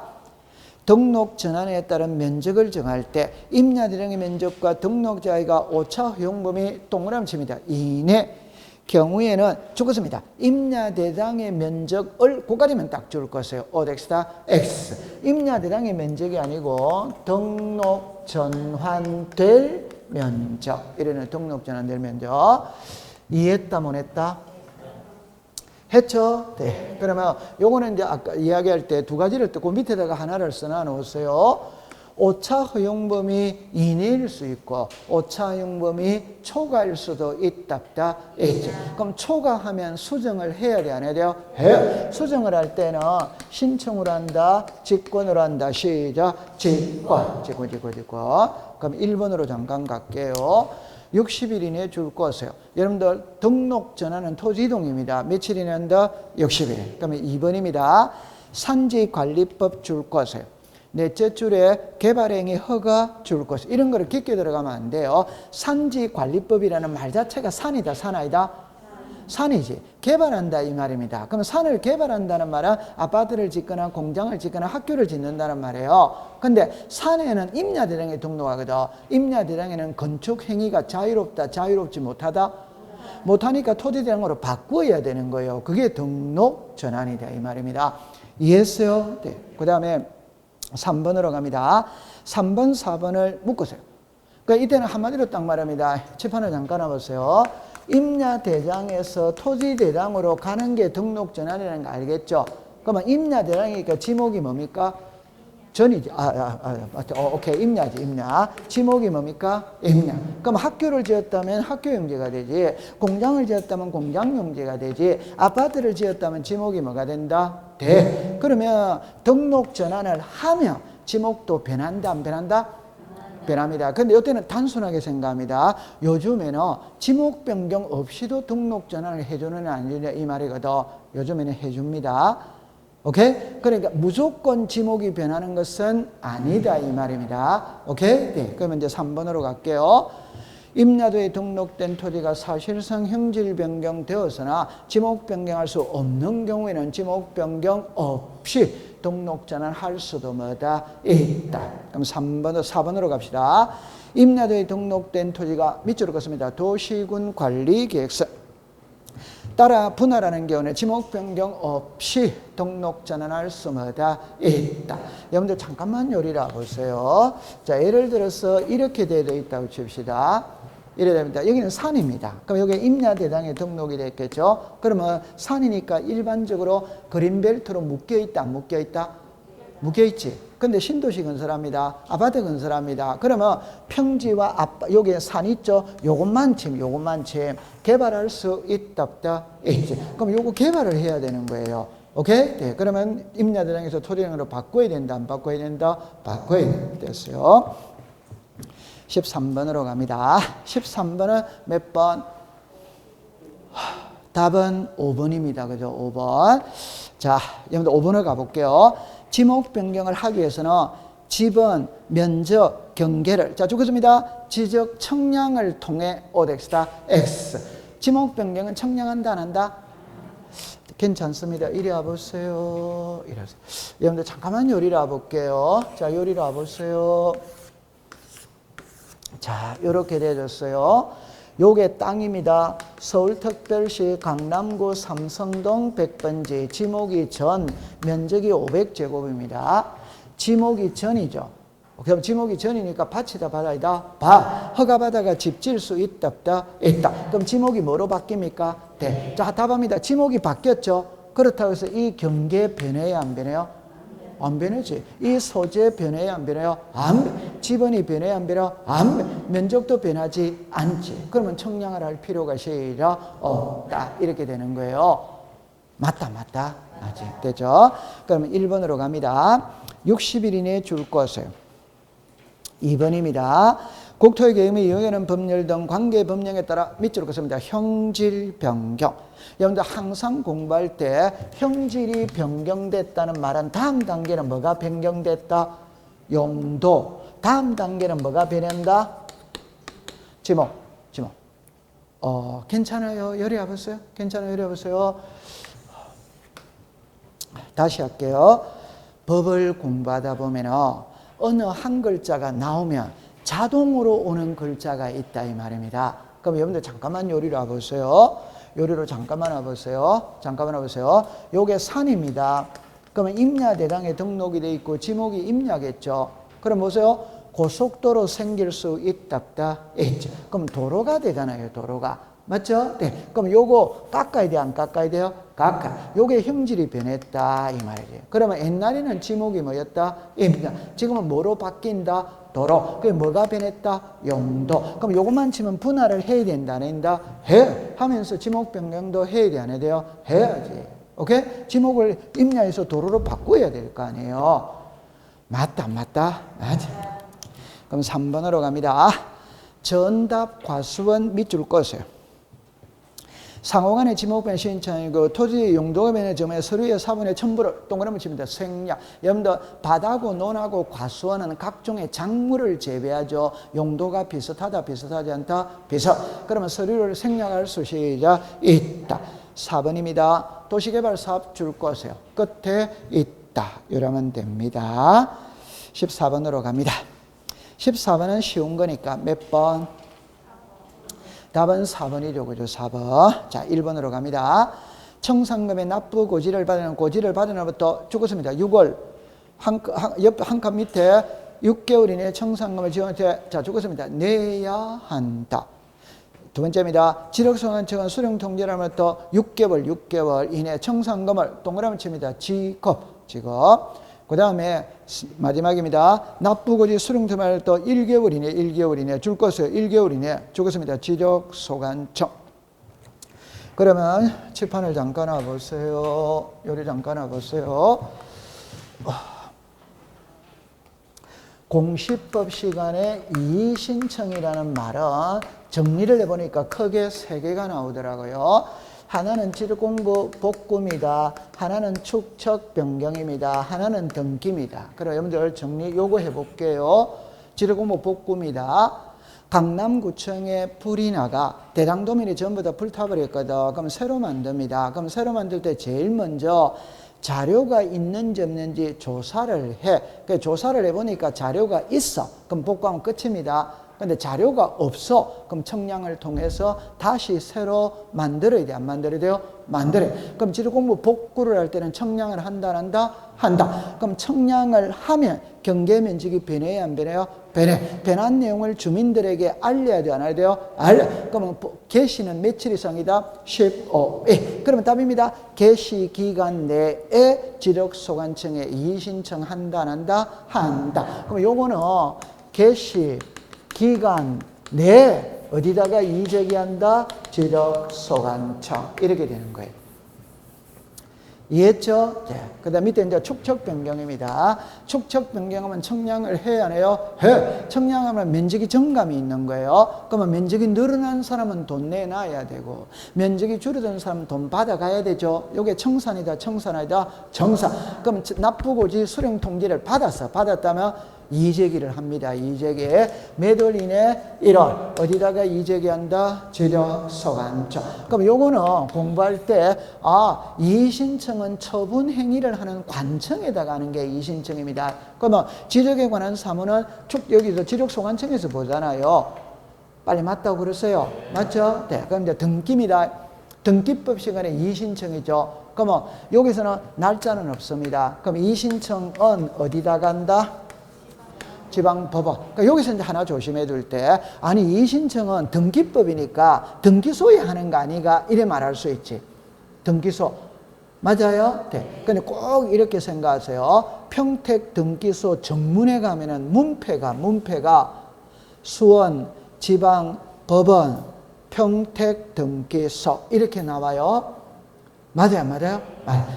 등록 전환에 따른 면적을 정할 때 임야대장의 면적과 등록자가 오차 허용범위 동그라미 칩니다. 이내 경우에는 죽었습니다. 임야대장의 면적을 고가리면 딱 줄 것이에요. OX다 X. 임야대장의 면적이 아니고 등록 전환될 면적. 이래는 등록 전환될 면적. 이해했다 못했다? 했죠? 네. 그러면 요거는 이제 아까 이야기할 때 두 가지를 또 그 밑에다가 하나를 써놔 놓으세요. 오차 허용범위 이내일 수 있고 오차 허용범위 초과일 수도 있다. 있죠. 그럼 초과하면 수정을 해야 돼, 안 해야 돼요? 해요. 수정을 할 때는 신청을 한다, 직권을 한다. 시작. 직권. 그럼 1번으로 잠깐 갈게요. 60일 이내에 줄 거세요. 여러분들 등록 전환은 토지 이동입니다. 며칠 이내에 한다? 60일. 그러면 2번입니다. 산지관리법 줄 거세요. 넷째 줄에 개발행위 허가 줄 거세요. 이런 거를 깊게 들어가면 안 돼요. 산지관리법이라는 말 자체가 산이다, 산 아니다? 산이지. 개발한다 이 말입니다. 그럼 산을 개발한다는 말은 아파트를 짓거나 공장을 짓거나 학교를 짓는다는 말이에요. 근데 산에는 임야대장에 등록하거든. 임야대장에는 건축 행위가 자유롭다, 자유롭지 못하다? 못하니까 토지대장으로 바꾸어야 되는 거예요. 그게 등록 전환이다 이 말입니다. 이해했어요? 네. 그 다음에 3번으로 갑니다. 3번, 4번을 묶으세요. 그러니까 이때는 한마디로 딱 말합니다. 칠판을 잠깐 와보세요. 임야대장에서 토지대장으로 가는 게 등록전환이라는 거 알겠죠? 그러면 임야대장이니까 지목이 뭡니까? 전이지. 오케이. 임야지, 임야. 지목이 뭡니까? 임야. 그럼 학교를 지었다면 학교 용지가 되지. 공장을 지었다면 공장 용지가 되지. 아파트를 지었다면 지목이 뭐가 된다? 돼. 그러면 등록 전환을 하면 지목도 변한다, 안 변한다? 변합니다. 근데 이때는 단순하게 생각합니다. 요즘에는 지목 변경 없이도 등록 전환을 해주는 아니냐 이 말이거든. 요즘에는 해줍니다. 오케이? 그러니까 무조건 지목이 변하는 것은 아니다 이 말입니다. 오케이? 네. 그러면 이제 3번으로 갈게요. 임야도에 등록된 토지가 사실상 형질 변경되었으나 지목 변경할 수 없는 경우에는 지목 변경 없이 등록 전환할 수도 뭐다? 있다. 그럼 4번으로 갑시다. 임야도에 등록된 토지가 밑줄을 긋습니다. 도시군 관리 계획서 따라 분할하는 경우는 지목 변경 없이 등록 전환할 수 뭐다? 있다. 여러분들 잠깐만 요리를 보세요. 자, 예를 들어서 이렇게 되어 있다고 칩시다. 이래 됩니다. 여기는 산입니다. 그럼 여기 임야대장에 등록이 됐겠죠. 그러면 산이니까 일반적으로 그린벨트로 묶여있다, 안 묶여있다? 묶여있지. 근데 신도시 건설합니다. 아파트 건설합니다. 그러면 평지와 여기 산 있죠? 요것만 침 개발할 수 있다, 없다? 있지. 그럼 요거 개발을 해야 되는 거예요. 오케이? 네. 그러면 임야대장에서 토지행으로 바꿔야 된다, 안 바꿔야 된다? 바꿔야 된다. 됐어요. 13번으로 갑니다. 13번은 몇 번? 답은 5번입니다. 그죠? 5번. 자, 여러분들 5번을 가볼게요. 지목 변경을 하기 위해서는 지번, 면적, 경계를. 자, 적었습니다. 지적 청량을 통해 OX다. X. 지목 변경은 청량한다, 안 한다? 괜찮습니다. 이리 와보세요. 이래서. 여러분들 잠깐만 요리를 와볼게요. 자, 요리를 와보세요. 자, 이렇게 되어졌어요. 요게 땅입니다. 서울특별시 강남구 삼성동 100번지 지목이 전, 면적이 500제곱입니다. 지목이 전이죠. 그럼 지목이 전이니까 밭이다, 바다이다? 밭. 허가받아가 집 지을 수 있다, 없다? 있다. 그럼 지목이 뭐로 바뀝니까? 대. 자, 답합니다. 지목이 바뀌었죠. 그렇다고 해서 이 경계 변해야 안 변해요? 안 변하지. 이 소재 변해야 안 변해요? 안 변해. 지번이 변해야 안 변해요? 안 변해. 면적도 변하지 않지. 그러면 청량을 할 필요가 시작 없다. 이렇게 되는 거예요. 맞다. 맞지. 되죠? 그러면 1번으로 갑니다. 60일 이내에 줄 것을. 2번입니다. 국토의 계획을 이용하는 법률 등 관계 법령에 따라 밑줄을 긋습니다. 형질 변경. 여러분들 항상 공부할 때 형질이 변경됐다는 말은 다음 단계는 뭐가 변경됐다? 용도. 다음 단계는 뭐가 변한다? 지목. 괜찮아요. 열이 와보세요. 괜찮아요. 열이 와보세요. 다시 할게요. 법을 공부하다 보면 어느 한 글자가 나오면 자동으로 오는 글자가 있다 이 말입니다. 그럼 여러분들 잠깐만 요리로 와보세요. 요리로 잠깐만 와보세요. 요게 산입니다. 그러면 임야대장에 등록이 돼 있고 지목이 임야겠죠. 그럼 보세요. 고속도로 생길 수 있다, 없다? 있죠. 그럼 도로가 되잖아요. 도로가. 맞죠? 네. 그럼 요거 깎아야 돼요? 안 깎아야 돼요? 깎아. 요게 형질이 변했다 이 말이에요. 그러면 옛날에는 지목이 뭐였다? 임야. 지금은 뭐로 바뀐다? 도로. 그게 뭐가 변했다? 용도. 그럼 요것만 치면 분할을 해야 된다, 안 된다? 해. 하면서 지목 변경도 해야 돼, 안 해야 돼요? 해야지. 오케이? 지목을 임야에서 도로로 바꿔야 될 거 아니에요? 맞다. 그럼 3번으로 갑니다. 전답 과수원 밑줄 꺼세요. 상호간의 지목변 신청이고 토지 용도가 변의 점에 서류의 사본의 첨부를 동그라미 칩니다. 생략. 여러분들 밭하고 논하고 과수원은 각종의 작물을 재배하죠. 용도가 비슷하다, 비슷하지 않다, 비슷. 그러면 서류를 생략할 수 있다. 4번입니다. 도시개발사업 줄 거세요. 끝에 있다. 이러면 됩니다. 14번으로 갑니다. 14번은 쉬운 거니까 몇 번? 답은 4번이죠. 그죠? 4번. 자, 1번으로 갑니다. 청산금의 납부 고지를 받는 날부터 죽었습니다. 6월 한 칸 밑에 6개월 이내에 청산금을 지원한테 자 죽었습니다. 내야 한다. 두 번째입니다. 지력성한청은 수령통지날부터 6개월 이내에 청산금을 동그라미 칩니다. 지급. 그 다음에 마지막입니다. 납부고지 수령터말 또 1개월 이내 줄 것을 1개월 이내 주겠습니다. 지적소관청. 그러면 칠판을 잠깐 와보세요. 요리 잠깐 와보세요. 공시법 시간에 이의신청이라는 말은 정리를 해보니까 크게 3개가 나오더라고요. 하나는 지적공부 복구입니다. 하나는 축척 변경입니다. 하나는 등기입니다. 그럼 여러분들 정리 요거 해볼게요. 지적공부 복구입니다. 강남구청에 불이 나가 대장도민이 전부 다 불타버렸거든. 그럼 새로 만듭니다. 그럼 새로 만들 때 제일 먼저 자료가 있는지 없는지 조사를 해. 그 조사를 해보니까 자료가 있어. 그럼 복구하면 끝입니다. 근데 자료가 없어. 그럼 청량을 통해서 다시 새로 만들어야 돼. 안 만들어야 돼요? 만들어야 돼. 그럼 지적공부 복구를 할 때는 청량을 한다, 안 한다? 한다. 그럼 청량을 하면 경계면적이 변해야 안 변해요? 변해. 변한 내용을 주민들에게 알려야 돼요? 안 알려야 돼요? 알려. 그러면 개시는 며칠 이상이다? 15일. 그러면 답입니다. 개시 기간 내에 지적소관청에 이의신청한다, 안 한다? 한다. 그럼 요거는 개시 기간 내에 어디다가 이의제기한다? 지적소관청. 이렇게 되는 거예요. 이해했죠? 네. 그 다음 밑에 이제 축척 변경입니다. 축척 변경하면 청량을 해야 안 해요? 해. 청량하면 면적이 정감이 있는 거예요. 그러면 면적이 늘어난 사람은 돈 내놔야 되고, 면적이 줄어든 사람은 돈 받아가야 되죠. 이게 청산이다, 청산이다, 청산. 그럼 납부고지 수령 통지를 받았다면 이의제기를 합니다. 이의제기. 몇 월 이내 1월. 어디다가 이의제기한다? 지적소관청. 그럼 요거는 공부할 때, 이의신청은 처분 행위를 하는 관청에다가 하는 게 이의신청입니다. 그러면 지적에 관한 사무는 여기서 지적소관청에서 보잖아요. 빨리 맞다고 그랬어요. 맞죠? 네. 그럼 이제 등기입니다. 등기법 시간에 이의신청이죠. 그러면 여기서는 날짜는 없습니다. 그럼 이의신청은 어디다 간다? 지방법원. 그러니까 여기서 이제 하나 조심해 둘 때, 아니, 이의신청은 등기법이니까 등기소에 하는 거 아니가? 이래 말할 수 있지. 등기소. 맞아요? 네. 근데 꼭 이렇게 생각하세요. 평택 등기소 정문에 가면은 문패가 수원 지방법원 평택 등기소 이렇게 나와요. 맞아요? 맞아요?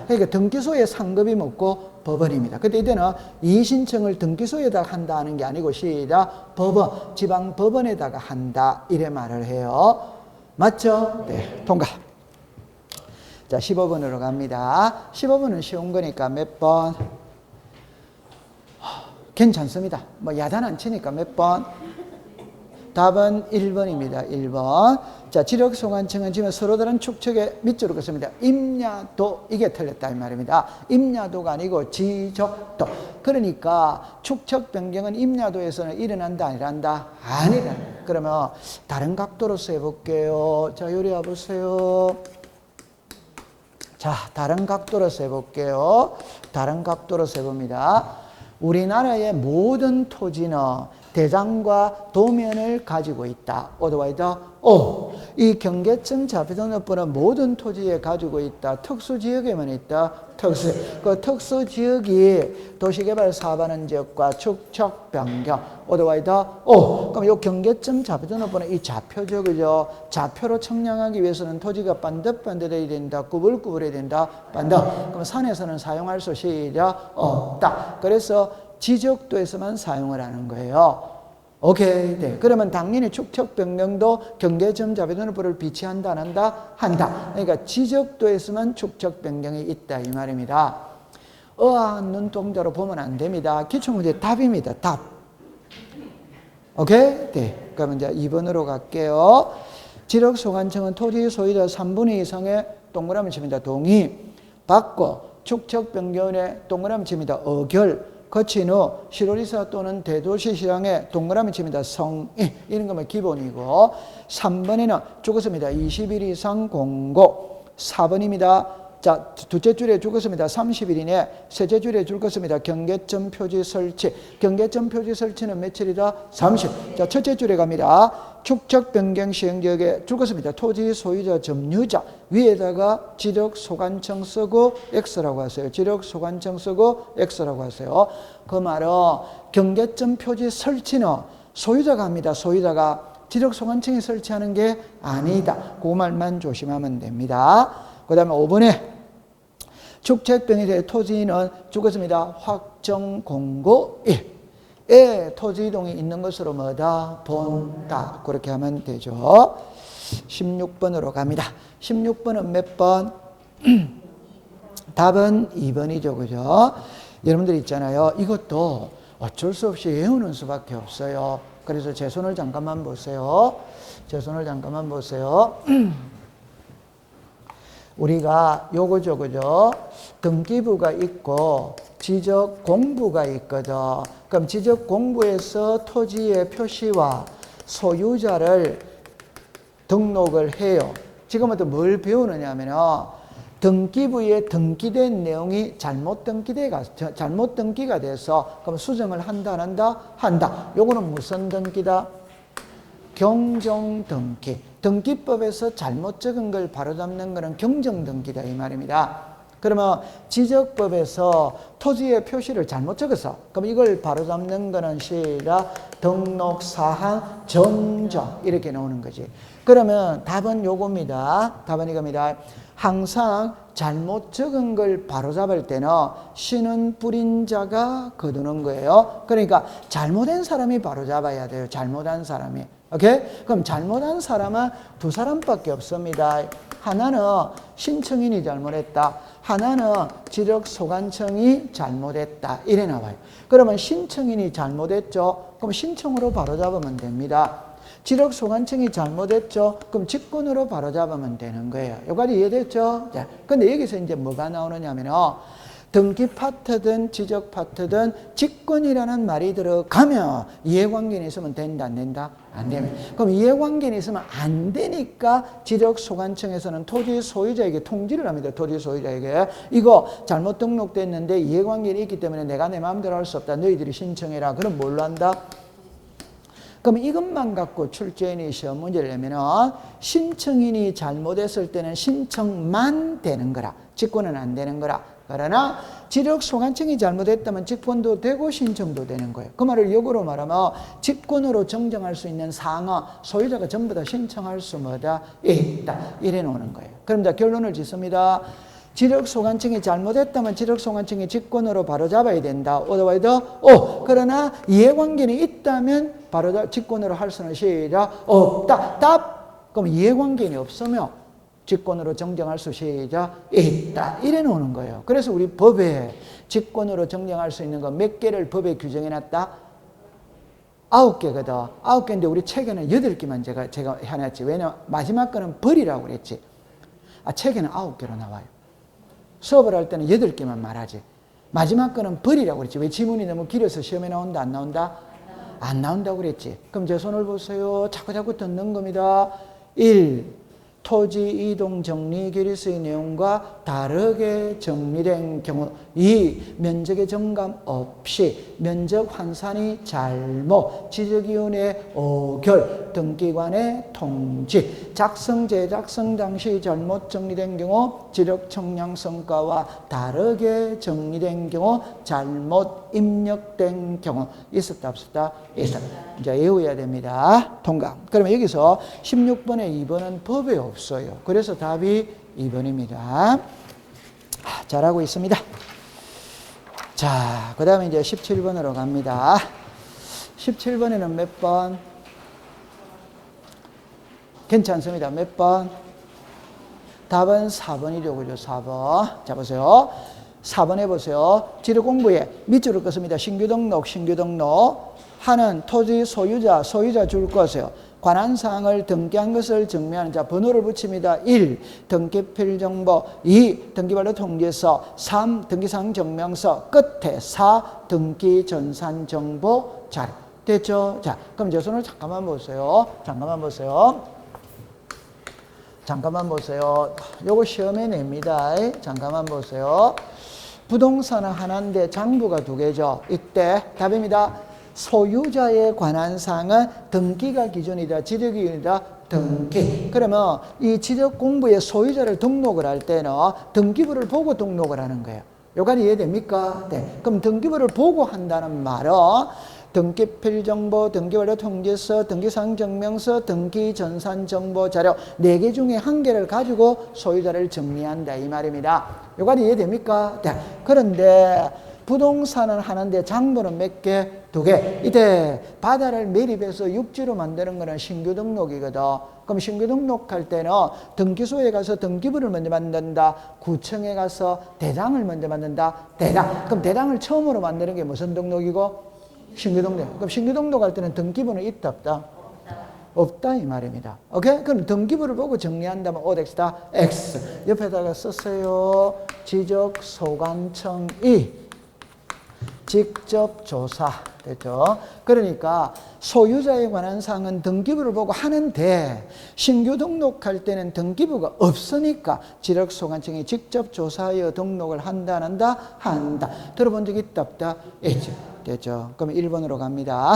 그러니까 등기소에 상급이 먹고 법원입니다. 근데 이때는 이의신청을 등기소에다가 한다 하는 게 아니고 시작 법원, 지방법원에다가 한다 이래 말을 해요. 맞죠? 네. 통과. 자, 15번으로 갑니다. 15번은 쉬운 거니까 몇 번? 괜찮습니다. 뭐 야단 안 치니까 몇 번? 답은 1번입니다. 1번. 자, 지적소관청은 지금 서로 다른 축척의 밑줄을 긋습니다. 임야도, 이게 틀렸다 이 말입니다. 임야도가 아니고 지적도. 그러니까 축척 변경은 임야도에서는 일어난다 안 일어난다? 아니라. 그러면 다른 각도로서 해볼게요. 자, 요리 와보세요. 자, 다른 각도로서 해볼게요. 다른 각도로서 해봅니다. 우리나라의 모든 토지는 대장과 도면을 가지고 있다. 어디와이다? 이 경계점 자비등록부는 모든 토지에 가지고 있다. 특수지역에만 있다. 그 특수지역이 도시개발 사업하는 지역과 축척 변경. 어디와이다? 그럼 이 경계점 자비등록부는 이 좌표죠. 그죠? 좌표로 청량하기 위해서는 토지가 반듯반듯해야 된다. 구불구불해야 된다. 반듯. 그럼 산에서는 사용할 수 시작 없다. 그래서 지적도에서만 사용을 하는 거예요. 오케이. 네. 그러면 당연히 축척 변경도 경계점 자비등록부를 비치한다 안 한다? 한다. 그러니까 지적도에서만 축척 변경이 있다 이 말입니다. 눈동자로 보면 안 됩니다. 기출문제 답입니다. 답. 오케이? 네. 그러면 이제 2번으로 갈게요. 지적소관청은 토지 소유자 3분의 2 이상의 동그라미 칩니다. 동의. 받고 축척 변경에 동그라미 칩니다. 의결. 거친 후 시도지사 또는 대도시시장에 동그라미 칩니다. 성의. 이런 거면 기본이고 3번에는 죽었습니다. 20일 이상 공고. 4번입니다. 자, 둘째 줄에 죽었습니다. 30일 이내. 셋째 줄에 죽었습니다. 경계점 표지 설치. 경계점 표지 설치는 며칠이다? 30. 자, 첫째 줄에 갑니다. 축척 변경 시행지역에 줄 것입니다. 토지 소유자 점유자 위에다가 지력소관청 쓰고 X라고 하세요. 지력소관청 쓰고 X라고 하세요. 그 말은 경계점 표지 설치는 소유자가 합니다. 소유자가. 지력소관청이 설치하는 게 아니다. 그 말만 조심하면 됩니다. 그 다음에 5번에 축척병에 대해 토지는 죽었습니다. 확정공고 1에 토지 이동이 있는 것으로 뭐다? 본다. 그렇게 하면 되죠. 16번으로 갑니다. 16번은 몇 번? 답은 2번이죠. 그죠? 여러분들 있잖아요. 이것도 어쩔 수 없이 외우는 수밖에 없어요. 그래서 제 손을 잠깐만 보세요. 제 손을 잠깐만 보세요. 우리가 요거죠, 그죠? 등기부가 있고 지적공부가 있거든. 그럼 지적공부에서 토지의 표시와 소유자를 등록을 해요. 지금부터 뭘 배우느냐 하면은 등기부에 등기된 내용이 잘못 등기가 돼서 그럼 수정을 한다, 안 한다? 한다. 요거는 무슨 등기다? 경정등기. 등기법에서 잘못 적은 걸 바로잡는 거는 경정등기다 이 말입니다. 그러면 지적법에서 토지의 표시를 잘못 적어서 그럼 이걸 바로잡는 거는 시작 등록사항 정정 이렇게 나오는 거지. 그러면 답은 요겁니다. 답은 이겁니다. 항상 잘못 적은 걸 바로잡을 때는 씨는 뿌린 자가 거두는 거예요. 그러니까 잘못한 사람이 바로잡아야 돼요. 잘못한 사람이. 오케이? 그럼 잘못한 사람은 두 사람밖에 없습니다. 하나는 신청인이 잘못했다. 하나는 지력소관청이 잘못했다. 이래 나와요. 그러면 신청인이 잘못했죠. 그럼 신청으로 바로잡으면 됩니다. 지력소관청이 잘못했죠. 그럼 직권으로 바로잡으면 되는 거예요. 여기까지 이해됐죠? 자, 근데 여기서 이제 뭐가 나오느냐면은 등기 파트든 지적 파트든 직권이라는 말이 들어가면 이해관계는 있으면 된다, 안 된다? 안 되면. 그럼 이해관계는 있으면 안 되니까 지력소관청에서는 토지 소유자에게 통지를 합니다. 토지 소유자에게. 이거 잘못 등록됐는데 이해관계는 있기 때문에 내가 내 마음대로 할 수 없다. 너희들이 신청해라. 그럼 뭘로 한다? 그럼 이것만 갖고 출제인이 시험 문제를 내면은 신청인이 잘못했을 때는 신청만 되는 거라. 직권은 안 되는 거라. 그러나 지력소관청이 잘못했다면 직권도 되고 신청도 되는 거예요. 그 말을 역으로 말하면 직권으로 정정할 수 있는 상황 소유자가 전부 다 신청할 수 뭐다? 있다. 이래 놓는 거예요. 그럼 자 결론을 짓습니다. 지력소관청이 잘못했다면 지력소관청이 직권으로 바로잡아야 된다. 어더와이더 그러나 이해관계는 있다면 바로 직권으로 할 수는 시작 없다. 답. 그럼 이해관계는 없으면 직권으로 정정할 수 시작 있다. 이래 놓는 거예요. 그래서 우리 법에 직권으로 정정할 수 있는 거 몇 개를 법에 규정해 놨다? 9개거든. 9개인데 우리 책에는 8개만 제가 해놨지. 왜냐면 마지막 거는 벌이라고 그랬지. 책에는 9개로 나와요. 수업을 할 때는 8개만 말하지. 마지막 거는 벌이라고 그랬지. 왜 지문이 너무 길어서 시험에 나온다, 안 나온다? 안 나온다고 그랬지. 그럼 제 손을 보세요. 자꾸 듣는 겁니다. 1. 토지 이동 정리 결의서의 내용과 다르게 정리된 경우 2. 면적의 정감 없이 면적 환산이 잘못 지적위원회 의결 등기관의 통지 작성 재작성 당시 잘못 정리된 경우 지적 청량 성과와 다르게 정리된 경우 잘못 입력된 경우 있었다 없었다? 있었다. 이제 외워야 됩니다. 통과. 그러면 여기서 16번에 2번은 법에 없어요. 그래서 답이 2번입니다. 잘하고 있습니다. 자, 그 다음에 이제 17번으로 갑니다. 17번에는 몇 번? 괜찮습니다. 몇 번? 답은 4번이죠. 그죠? 4번. 자, 보세요. 4번 해보세요. 지력공부에 밑줄을 긋습니다. 신규 등록. 하는 토지 소유자 줄 것이요. 관한 사항을 등기한 것을 증명하는 자 번호를 붙입니다. 1. 등기필 정보 2. 등기발로 통지서 3. 등기사항 증명서 끝에 4. 등기 전산 정보 자료. 됐죠? 자, 그럼 제 손을 잠깐만 보세요. 요거 시험에 냅니다. 잠깐만 보세요. 부동산은 하나인데 장부가 2개죠. 이때 답입니다. 소유자에 관한 사항은 등기가 기준이다. 지적 기준이다. 등기. 그러면 이 지적 공부의 소유자를 등록을 할 때는 등기부를 보고 등록을 하는 거예요. 여기까지 이해됩니까? 네. 그럼 등기부를 보고 한다는 말은 등기필 정보, 등기완료 통지서, 등기사항 증명서, 등기전산 정보 자료 4개 중에 1개를 가지고 소유자를 정리한다 이 말입니다. 여기까지 이해됩니까? 네. 그런데 부동산을 하는데 장부는 몇 개? 2개. 이때 바다를 매립해서 육지로 만드는 거는 신규 등록이거든. 그럼 신규 등록할 때는 등기소에 가서 등기부를 먼저 만든다. 구청에 가서 대장을 먼저 만든다. 대장. 그럼 대장을 처음으로 만드는 게 무슨 등록이고? 신규 등록. 그럼 신규 등록할 때는 등기부는 있다 없다? 없다 이 말입니다. 오케이? 그럼 등기부를 보고 정리한다면 OX다. X. 옆에다가 썼어요. 지적 소관청이 직접 조사. 됐죠? 그러니까 소유자에 관한 사항은 등기부를 보고 하는데 신규 등록할 때는 등기부가 없으니까 지력소관청이 직접 조사하여 등록을 한다 안 한다? 한다. 들어본 적 있다 없다? 있죠. 됐죠? 그럼 1번으로 갑니다.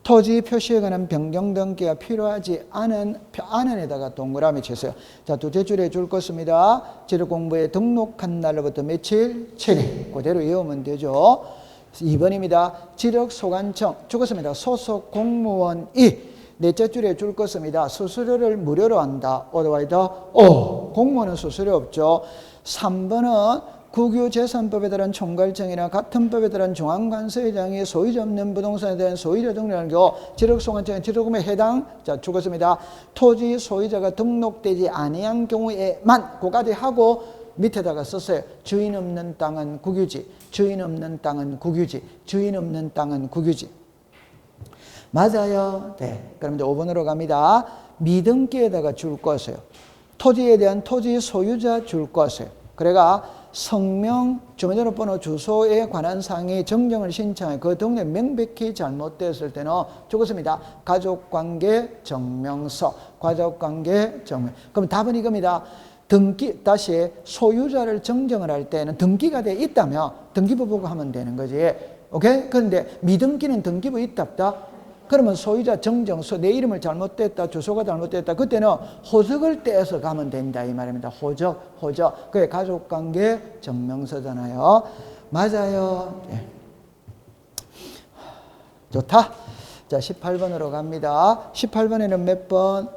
토지 표시에 관한 변경 등기가 필요하지 않은 안에다가 동그라미 쳤어요. 자, 두째 줄에 줄 것입니다. 지력 공부에 등록한 날로부터 며칠? 7일. 그대로 외우면 되죠. 2번입니다. 지력 소관청 죽었습니다. 소속 공무원이 넷째 줄에 줄 것입니다. 수수료를 무료로 한다. 어드바이더 오. 공무원은 수수료 없죠. 3번은 국유재산법에 따른 총괄청이나 같은 법에 따른 중앙관세회장이 소유자 없는 부동산에 대한 소유자 등록하는 경우 지력소관청의 지력금에 해당. 자, 죽었습니다. 토지 소유자가 등록되지 아니한 경우에만 그까지 하고 밑에다가 썼어요. 주인 없는 땅은 국유지, 주인 없는 땅은 국유지, 주인 없는 땅은 국유지. 맞아요. 네. 그럼 이제 5번으로 갑니다. 미등기에다가 줄 것이에요. 토지에 대한 토지 소유자 줄 것이에요. 그래가 성명, 주민등록번호, 주소에 관한 사항의 정정을 신청해 그 등록이 명백히 잘못되었을 때는 죽었습니다. 가족관계 증명서, 가족관계 증명. 그럼 답은 이겁니다. 등기, 다시 소유자를 정정을 할 때는 등기가 돼 있다면 등기부 보고 하면 되는 거지. 오케이? 그런데 미등기는 등기부 있다 없다? 그러면 소유자 정정서, 내 이름을 잘못됐다, 주소가 잘못됐다. 그때는 호적을 떼서 가면 된다 이 말입니다. 호적. 그게 가족관계 증명서잖아요. 맞아요. 네. 좋다. 자, 18번으로 갑니다. 18번에는 몇 번?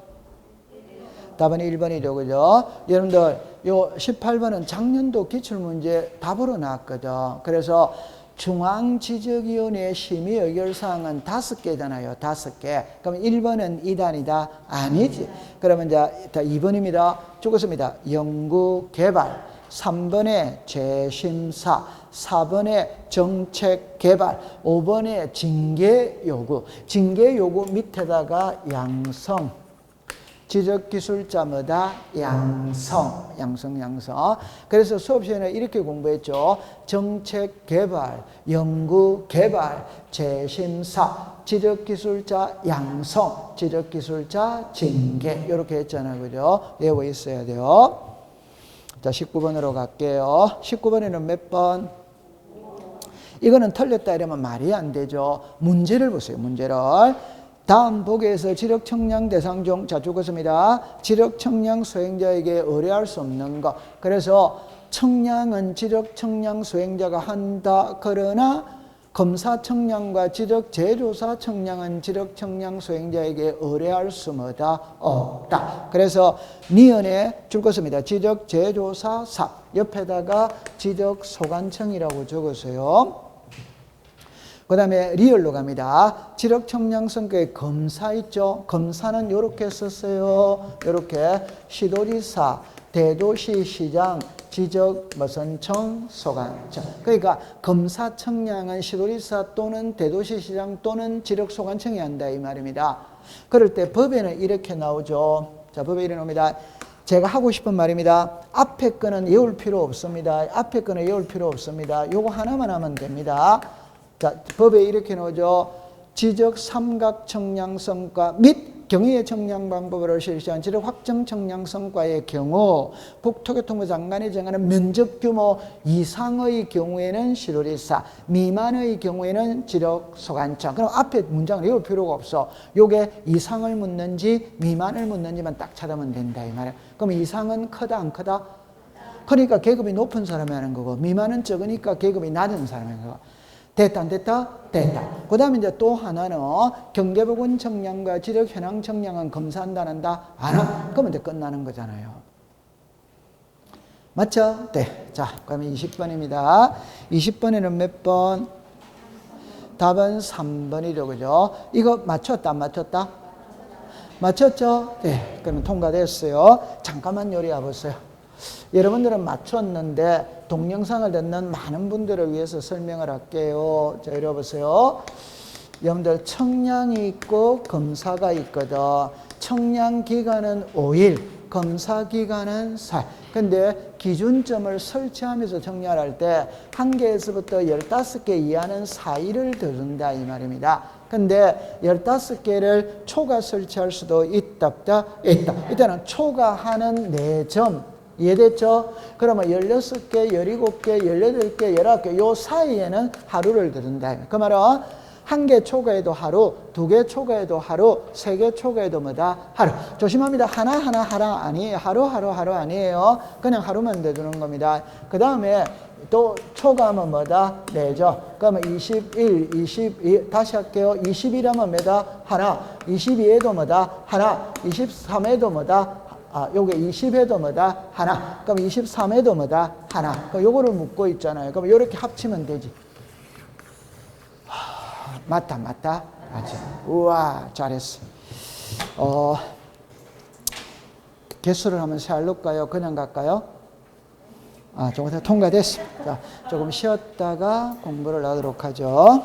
답은 1번이죠. 그죠? 여러분들, 요 18번은 작년도 기출문제 답으로 나왔거든. 그래서 중앙지적위원회 심의 의결사항은 5개잖아요. 5개. 그럼 1번은 2단이다? 아니지. 그러면 이제 2번입니다. 죽었습니다. 연구개발. 3번에 재심사. 4번에 정책개발. 5번에 징계요구. 징계요구 밑에다가 양성. 지적기술자마다 양성. 그래서 수업 시간에 이렇게 공부했죠. 정책개발, 연구개발, 재심사, 지적기술자 양성, 지적기술자 징계. 이렇게 했잖아요. 그죠? 외워 있어야 돼요. 자, 19번으로 갈게요. 19번에는 몇 번? 이거는 틀렸다 이러면 말이 안 되죠. 문제를 보세요. 문제를. 다음 보기에서 지력청량 대상 중, 자, 죽었습니다. 지력청량 수행자에게 의뢰할 수 없는 것. 그래서 청량은 지력청량 수행자가 한다. 그러나 검사청량과 지적재조사 청량은 지력청량 수행자에게 의뢰할 수 없다. 그래서 니은에 줄 것입니다. 지적재조사 사. 옆에다가 지적소관청이라고 적었어요. 그 다음에 리얼로 갑니다. 지력청량성과의 검사 있죠? 검사는 이렇게 썼어요. 이렇게 시도지사, 대도시시장, 지적 무슨 청, 소관청. 그러니까 검사청량은 시도지사 또는 대도시시장 또는 지력소관청이 한다 이 말입니다. 그럴 때 법에는 이렇게 나오죠. 자, 법에 이렇게 나옵니다. 제가 하고 싶은 말입니다. 앞에 거는 외울 필요 없습니다. 앞에 거는 외울 필요 없습니다. 요거 하나만 하면 됩니다. 자, 법에 이렇게 나오죠. 지적 삼각청량성과 및 경위의 청량 방법으로 실시한 지력 확정 청량 성과의 경우 국토교통부 장관이 정하는 면적 규모 이상의 경우에는 시룰이사, 미만의 경우에는 지력 소관청. 그럼 앞에 문장을 외울 필요가 없어. 요게 이상을 묻는지 미만을 묻는지만 딱 찾으면 된다 이 말이야. 그럼 이상은 크다 안 크다? 그러니까 계급이 높은 사람이 하는 거고, 미만은 적으니까 계급이 낮은 사람이 하는 거고. 됐다 안 됐다? 됐다. 그 다음에 이제 또 하나는 경계부근 청량과 지력 현황 청량은 검사한다 안 한다? 안 하? 그러면 이제 끝나는 거잖아요. 맞죠? 네. 자, 그러면 20번입니다. 20번에는 몇 번? 답은 3번이죠. 그죠? 이거 맞췄다 안 맞췄다? 맞췄죠? 네. 그러면 통과됐어요. 잠깐만 요리 와보세요. 여러분들은 맞췄는데 동영상을 듣는 많은 분들을 위해서 설명을 할게요. 자, 이리 보세요. 여러분들 청량이 있고 검사가 있거든. 청량 기간은 5일, 검사 기간은 4일. 근데 기준점을 설치하면서 정렬할 때 1개에서부터 15개 이하는 4일을 두른다 이 말입니다. 근데 15개를 초과 설치할 수도 있다. 이때는 초과하는 4점. 이해됐죠? 그러면 16개, 17개, 18개, 19개 요 사이에는 하루를 두른다. 그 말은 1개 초과해도 하루, 2개 초과해도 하루, 3개 초과해도 뭐다? 하루. 조심합니다. 하나 아니에요. 하루 아니에요. 그냥 하루만 두는 겁니다. 그 다음에 또 초과하면 뭐다? 네죠. 그러면 21, 22, 다시 할게요. 21하면 뭐다? 하나. 22에도 뭐다? 하나. 23에도 뭐다? 요게 20에도 뭐다? 하나. 그럼 23에도 뭐다? 하나. 그럼 요거를 묶고 있잖아요. 그럼 요렇게 합치면 되지. 맞다. 맞지? 우와, 잘했어. 개수를 한번 세알릴까요? 그냥 갈까요? 조금 통과됐습니다. 조금 쉬었다가 공부를 하도록 하죠.